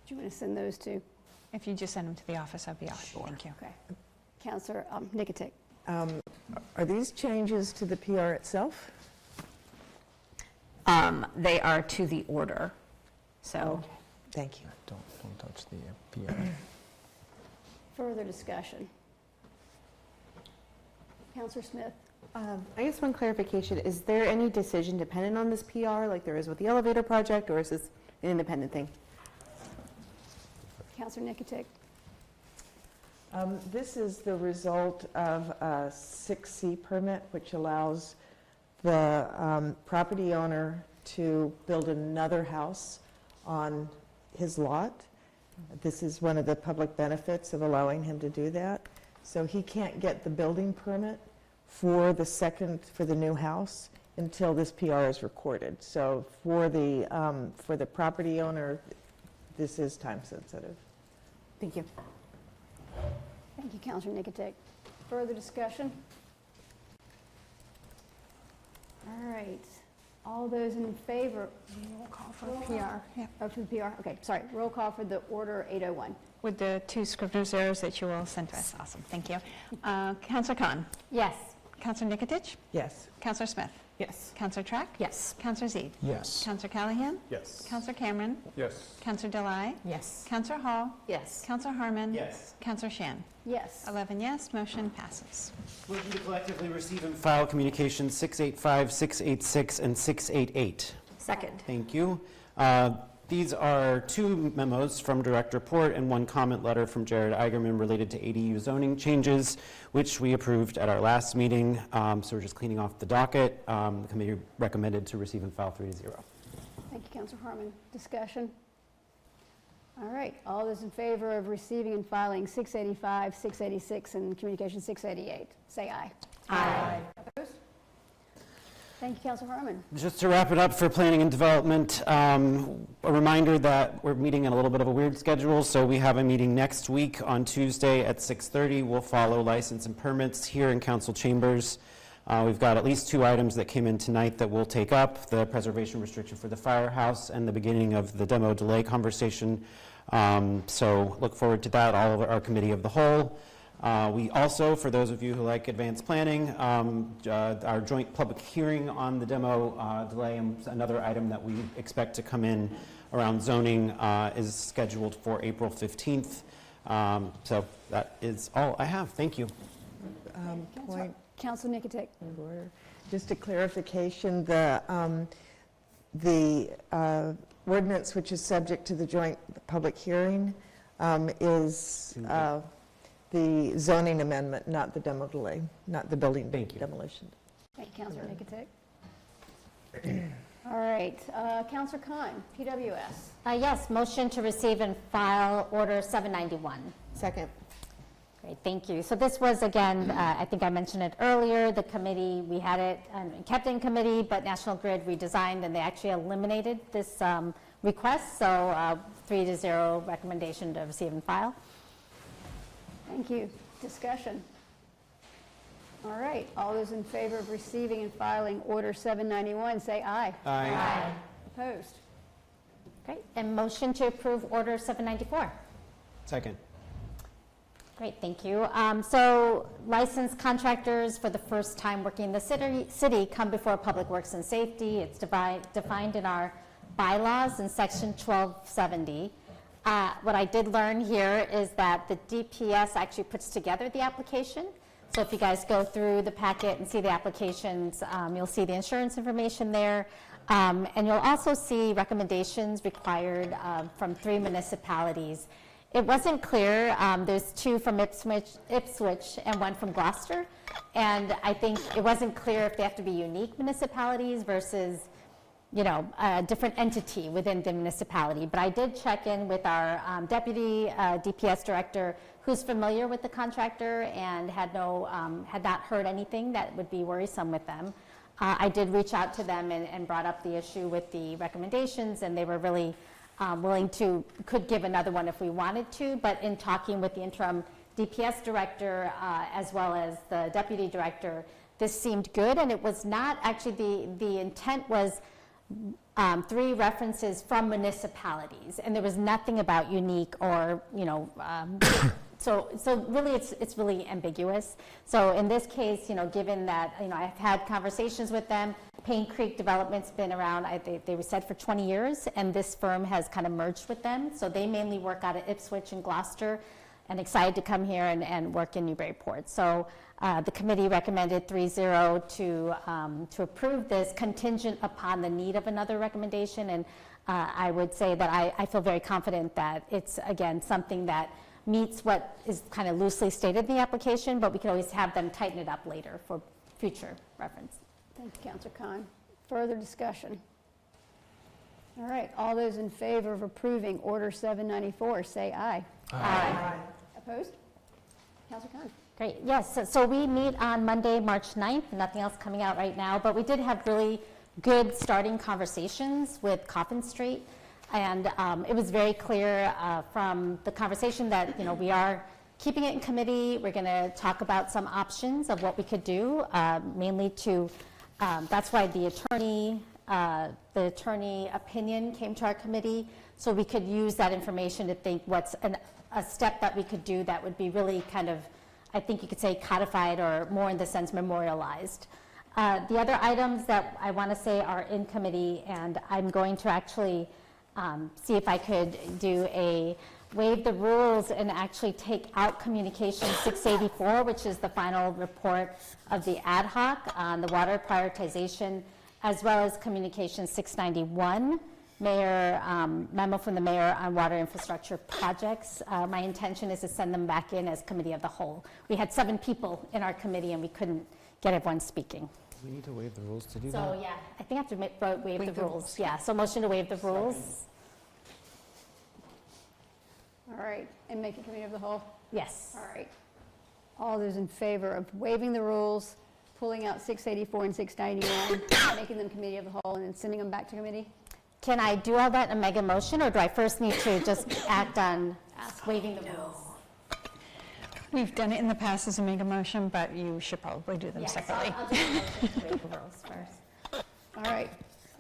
Do you want to send those to? If you just send them to the office, I'd be awesome. Thank you. Okay. Councilor Nicotic. Are these changes to the PR itself? They are to the order, so. Thank you. Don't touch the PR. Further discussion. Councilor Smith. I guess one clarification, is there any decision dependent on this PR, like there is with the elevator project, or is this an independent thing? Councilor Nicotic. This is the result of a 6C permit, which allows the property owner to build another house on his lot. This is one of the public benefits of allowing him to do that. So he can't get the building permit for the new house until this PR is recorded. So for the property owner, this is time sensitive. Thank you. Thank you, Councilor Nicotic. Further discussion? All right. All those in favor? Roll call for the PR. Yeah. Oh, for the PR? Okay, sorry. Roll call for the order 801. With the 2 Scrivener's errors that you will send to us. Awesome, thank you. Councilor Khan. Yes. Councilor Nicotic. Yes. Councilor Smith. Yes. Councilor Track. Yes. Councilor Zede. Yes. Councilor Callahan. Yes. Councilor Cameron. Yes. Councilor Delay. Yes. Councilor Hall. Yes. Councilor Harmon. Yes. Councilor Shan. Yes. 11 yes, motion passes. Motion to collectively receive and file communications 685, 686, and 688. Second. Thank you. These are 2 memos from Director Port and 1 comment letter from Jared Eigerman related to ADU zoning changes, which we approved at our last meeting. So we're just cleaning off the docket. The committee recommended to receive and file 3-0. Thank you, Councilor Harmon. Discussion? All right. All those in favor of receiving and filing 685, 686, and communication 688, say aye. Aye. Opposed? Thank you, Councilor Harmon. Just to wrap it up for planning and development, a reminder that we're meeting in a little bit of a weird schedule, so we have a meeting next week on Tuesday at 6:30. We'll follow license and permits here in council chambers. We've got at least 2 items that came in tonight that we'll take up, the preservation restriction for the firehouse and the beginning of the demo delay conversation. So look forward to that, all of our committee of the whole. We also, for those of you who like advanced planning, our joint public hearing on the demo delay, and another item that we expect to come in around zoning is scheduled for April 15th. So that is all I have. Thank you. Councilor Nicotic. Just a clarification, the ordinance which is subject to the joint public hearing is the zoning amendment, not the demo delay, not the building demolition. Thank you, Councilor Nicotic. All right. Councilor Khan, PWS. Yes, motion to receive and file Order 791. Second. Great, thank you. So this was, again, I think I mentioned it earlier, the committee, we had it kept in committee, but National Grid redesigned, and they actually eliminated this request, so 3-0 recommendation to receive and file. Thank you. Discussion. All right. All those in favor of receiving and filing Order 791, say aye. Aye. Aye. Opposed? Great, and motion to approve Order 794. Second. Great, thank you. So licensed contractors for the first time working in the city come before Public Works and Safety. It's defined in our bylaws in section 1270. What I did learn here is that the DPS actually puts together the application. So if you guys go through the packet and see the applications, you'll see the insurance information there. And you'll also see recommendations required from 3 municipalities. It wasn't clear, there's 2 from Ipswich and 1 from Gloucester, and I think it wasn't clear if they have to be unique municipalities versus, you know, a different entity within the municipality. But I did check in with our deputy DPS director, who's familiar with the contractor and had not heard anything that would be worrisome with them. I did reach out to them and brought up the issue with the recommendations, and they were really willing to, could give another one if we wanted to, but in talking with the interim DPS director as well as the deputy director, this seemed good, and it was not, actually the intent was 3 references from municipalities, and there was nothing about unique or, you know, so really it's really ambiguous. So in this case, you know, given that, you know, I've had conversations with them, Payne Creek Development's been around, they were said for 20 years, and this firm has kind of merged with them. So they mainly work out of Ipswich and Gloucester, and excited to come here and work in Newburyport. So the committee recommended 3-0 to approve this contingent upon the need of another recommendation. And I would say that I feel very confident that it's, again, something that meets what is kind of loosely stated in the application, but we can always have them tighten it up later for future reference. Thank you, Councilor Khan. Further discussion? All right, all those in favor of approving Order 794, say aye. Aye. Opposed? Councilor Khan. Great, yes, so we meet on Monday, March 9th, nothing else coming out right now, but we did have really good starting conversations with Coffin Street, and it was very clear from the conversation that, you know, we are keeping it in committee. We're going to talk about some options of what we could do, mainly to, that's why the attorney opinion came to our committee, so we could use that information to think what's a step that we could do that would be really kind of, I think you could say codified or more in the sense memorialized. The other items that I want to say are in committee, and I'm going to actually see if I could do a waive the rules and actually take out Communication 684, which is the final report of the ad hoc on the water prioritization, as well as Communication 691, memo from the mayor on water infrastructure projects. My intention is to send them back in as committee of the whole. We had 7 people in our committee and we couldn't get everyone speaking. We need to waive the rules to do that? So yeah, I think I have to waive the rules. Yeah, so motion to waive the rules. All right, and make it committee of the whole? Yes. All right. All those in favor of waiving the rules, pulling out 684 and 691, making them committee of the whole, and then sending them back to committee? Can I do all that in a mega motion, or do I first need to just act on waiving the rules? We've done it in the past as a mega motion, but you should probably do them Yes, separately. I'll do a motion to waive the rules first. All right.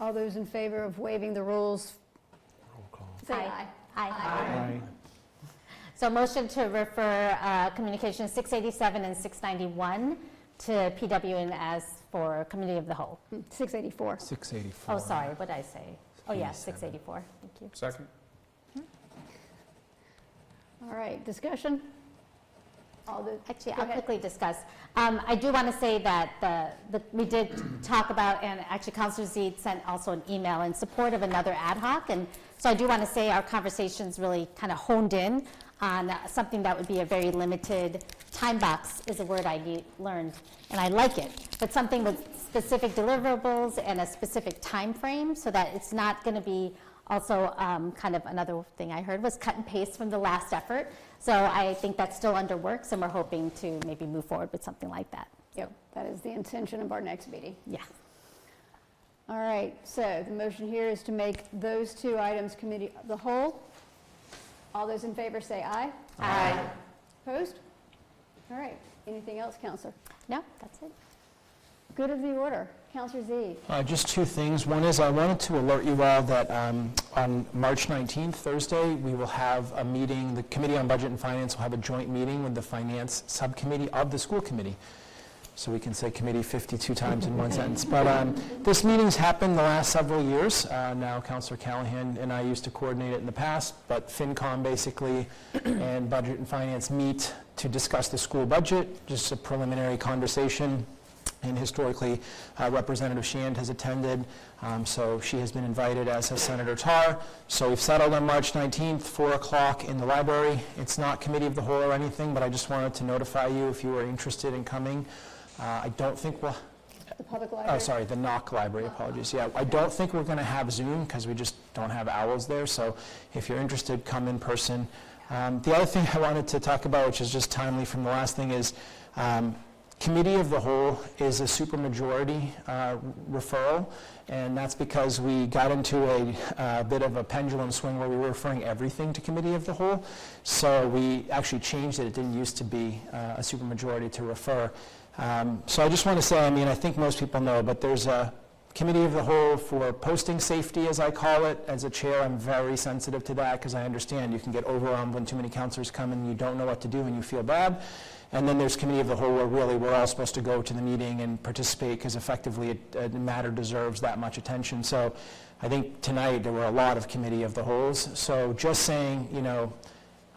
All those in favor of waiving the rules, say aye. Aye. So motion to refer Communication 687 and 691 to PW and as for committee of the whole. 684. 684. Oh, sorry, what did I say? Oh, yeah, 684, thank you. Second? All right, discussion? Actually, I'll quickly discuss. I do want to say that we did talk about, and actually Councilor Zeid sent also an email in support of another ad hoc, and so I do want to say our conversations really kind of honed in on something that would be a very limited, time box is a word I learned, and I like it, but something with specific deliverables and a specific time frame so that it's not going to be also kind of another thing I heard was cut and paste from the last effort. So I think that's still under works, and we're hoping to maybe move forward with something like that. Yep, that is the intention of our next meeting. Yeah. All right, so the motion here is to make those 2 items committee of the whole. All those in favor say aye. Aye. Opposed? All right, anything else, Counselor? No, that's it. Good of the order. Counselor Zeid. Just 2 things. One is I wanted to alert you all that on March 19th, Thursday, we will have a meeting. The Committee on Budget and Finance will have a joint meeting with the Finance Subcommittee of the School Committee. So we can say committee 52 times in one sentence. But this meeting's happened the last several years. Now Councillor Callahan and I used to coordinate it in the past, but FinCom basically and Budget and Finance meet to discuss the school budget, just a preliminary conversation. and historically, Representative Shand has attended, so she has been invited, as has Senator Tarr. So we've settled on March 19th, 4 o'clock in the library. It's not committee of the whole or anything, but I just wanted to notify you if you were interested in coming. I don't think we'll... The public library? Oh, sorry, the Knock Library, apologies. Yeah, I don't think we're going to have Zoom because we just don't have owls there, so if you're interested, come in person. The other thing I wanted to talk about, which is just timely from the last thing, is Committee of the Whole is a supermajority referral, and that's because we got into a bit of a pendulum swing where we were referring everything to Committee of the Whole, so we actually changed it. It didn't used to be a supermajority to refer. So I just want to say, I mean, I think most people know, but there's a Committee of the Whole for posting safety, as I call it. As a chair, I'm very sensitive to that because I understand you can get overwhelmed when too many councilors come and you don't know what to do and you feel bad. And then there's Committee of the Whole where really we're all supposed to go to the meeting and participate because effectively a matter deserves that much attention. So I think tonight there were a lot of Committee of the Wholes. So just saying, you know,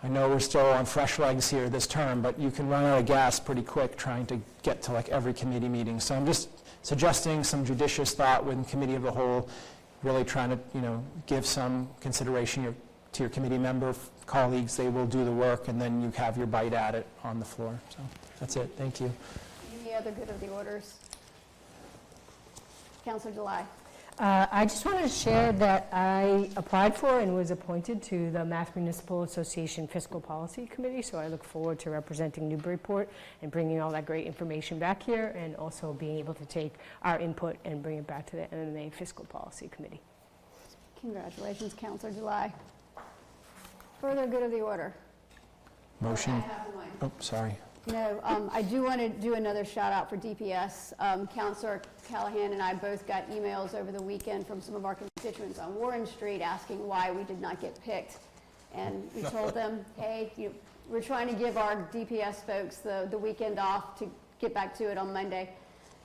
I know we're still on fresh legs here this term, but you can run out of gas pretty quick trying to get to like every committee meeting. So I'm just suggesting some judicious thought with Committee of the Whole, really trying to, you know, give some consideration to your committee member colleagues. They will do the work, and then you have your bite at it on the floor. So that's it. Thank you. Any other good of the orders? Councilor July. I just wanted to share that I applied for and was appointed to the Mass Municipal Association Fiscal Policy Committee, so I look forward to representing Newburyport and bringing all that great information back here, and also being able to take our input and bring it back to the MMA Fiscal Policy Committee. Congratulations, Councilor July. Further good of the order. Motion. I have one. Oh, sorry. No, I do want to do another shout out for DPS. Councilor Callahan and I both got emails over the weekend from some of our constituents on Warren Street asking why we did not get picked. And we told them, hey, we're trying to give our DPS folks the weekend off to get back to it on Monday.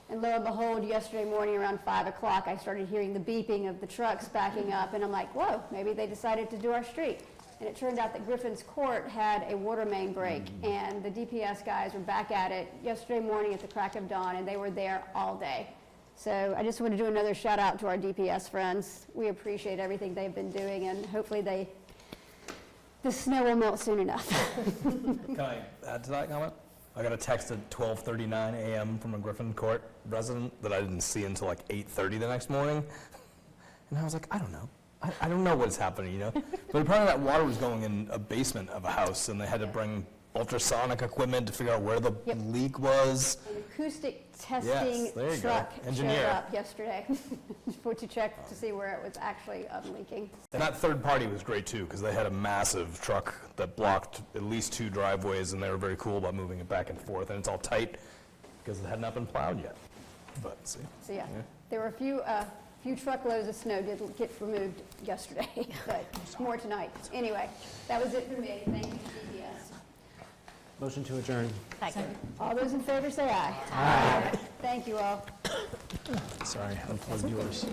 And lo and behold, yesterday morning around 5 o'clock, I started hearing the beeping of the trucks backing up, and I'm like, whoa, maybe they decided to do our street. And it turned out that Griffin's Court had a water main break, and the DPS guys were back at it yesterday morning at the crack of dawn, and they were there all day. So I just want to do another shout out to our DPS friends. We appreciate everything they've been doing, and hopefully the snow will melt soon enough. Can I add to that comment? I got a text at 12:39 a.m. from a Griffin Court resident that I didn't see until like 8:30 the next morning. And I was like, I don't know. I don't know what's happening, you know? But apparently that water was going in a basement of a house, and they had to bring ultrasonic equipment to figure out where the leak was. An acoustic testing truck showed up yesterday to check to see where it was actually leaking. And that third party was great too, because they had a massive truck that blocked at least 2 driveways, and they were very cool about moving it back and forth, and it's all tight because it had not been plowed yet. But see. So yeah, there were a few truckloads of snow did get removed yesterday, but more tonight. Anyway, that was it for me. Thank you, DPS. Motion to adjourn. Second. All those in favor say aye. Aye. Thank you all. Sorry, I unplugged yours.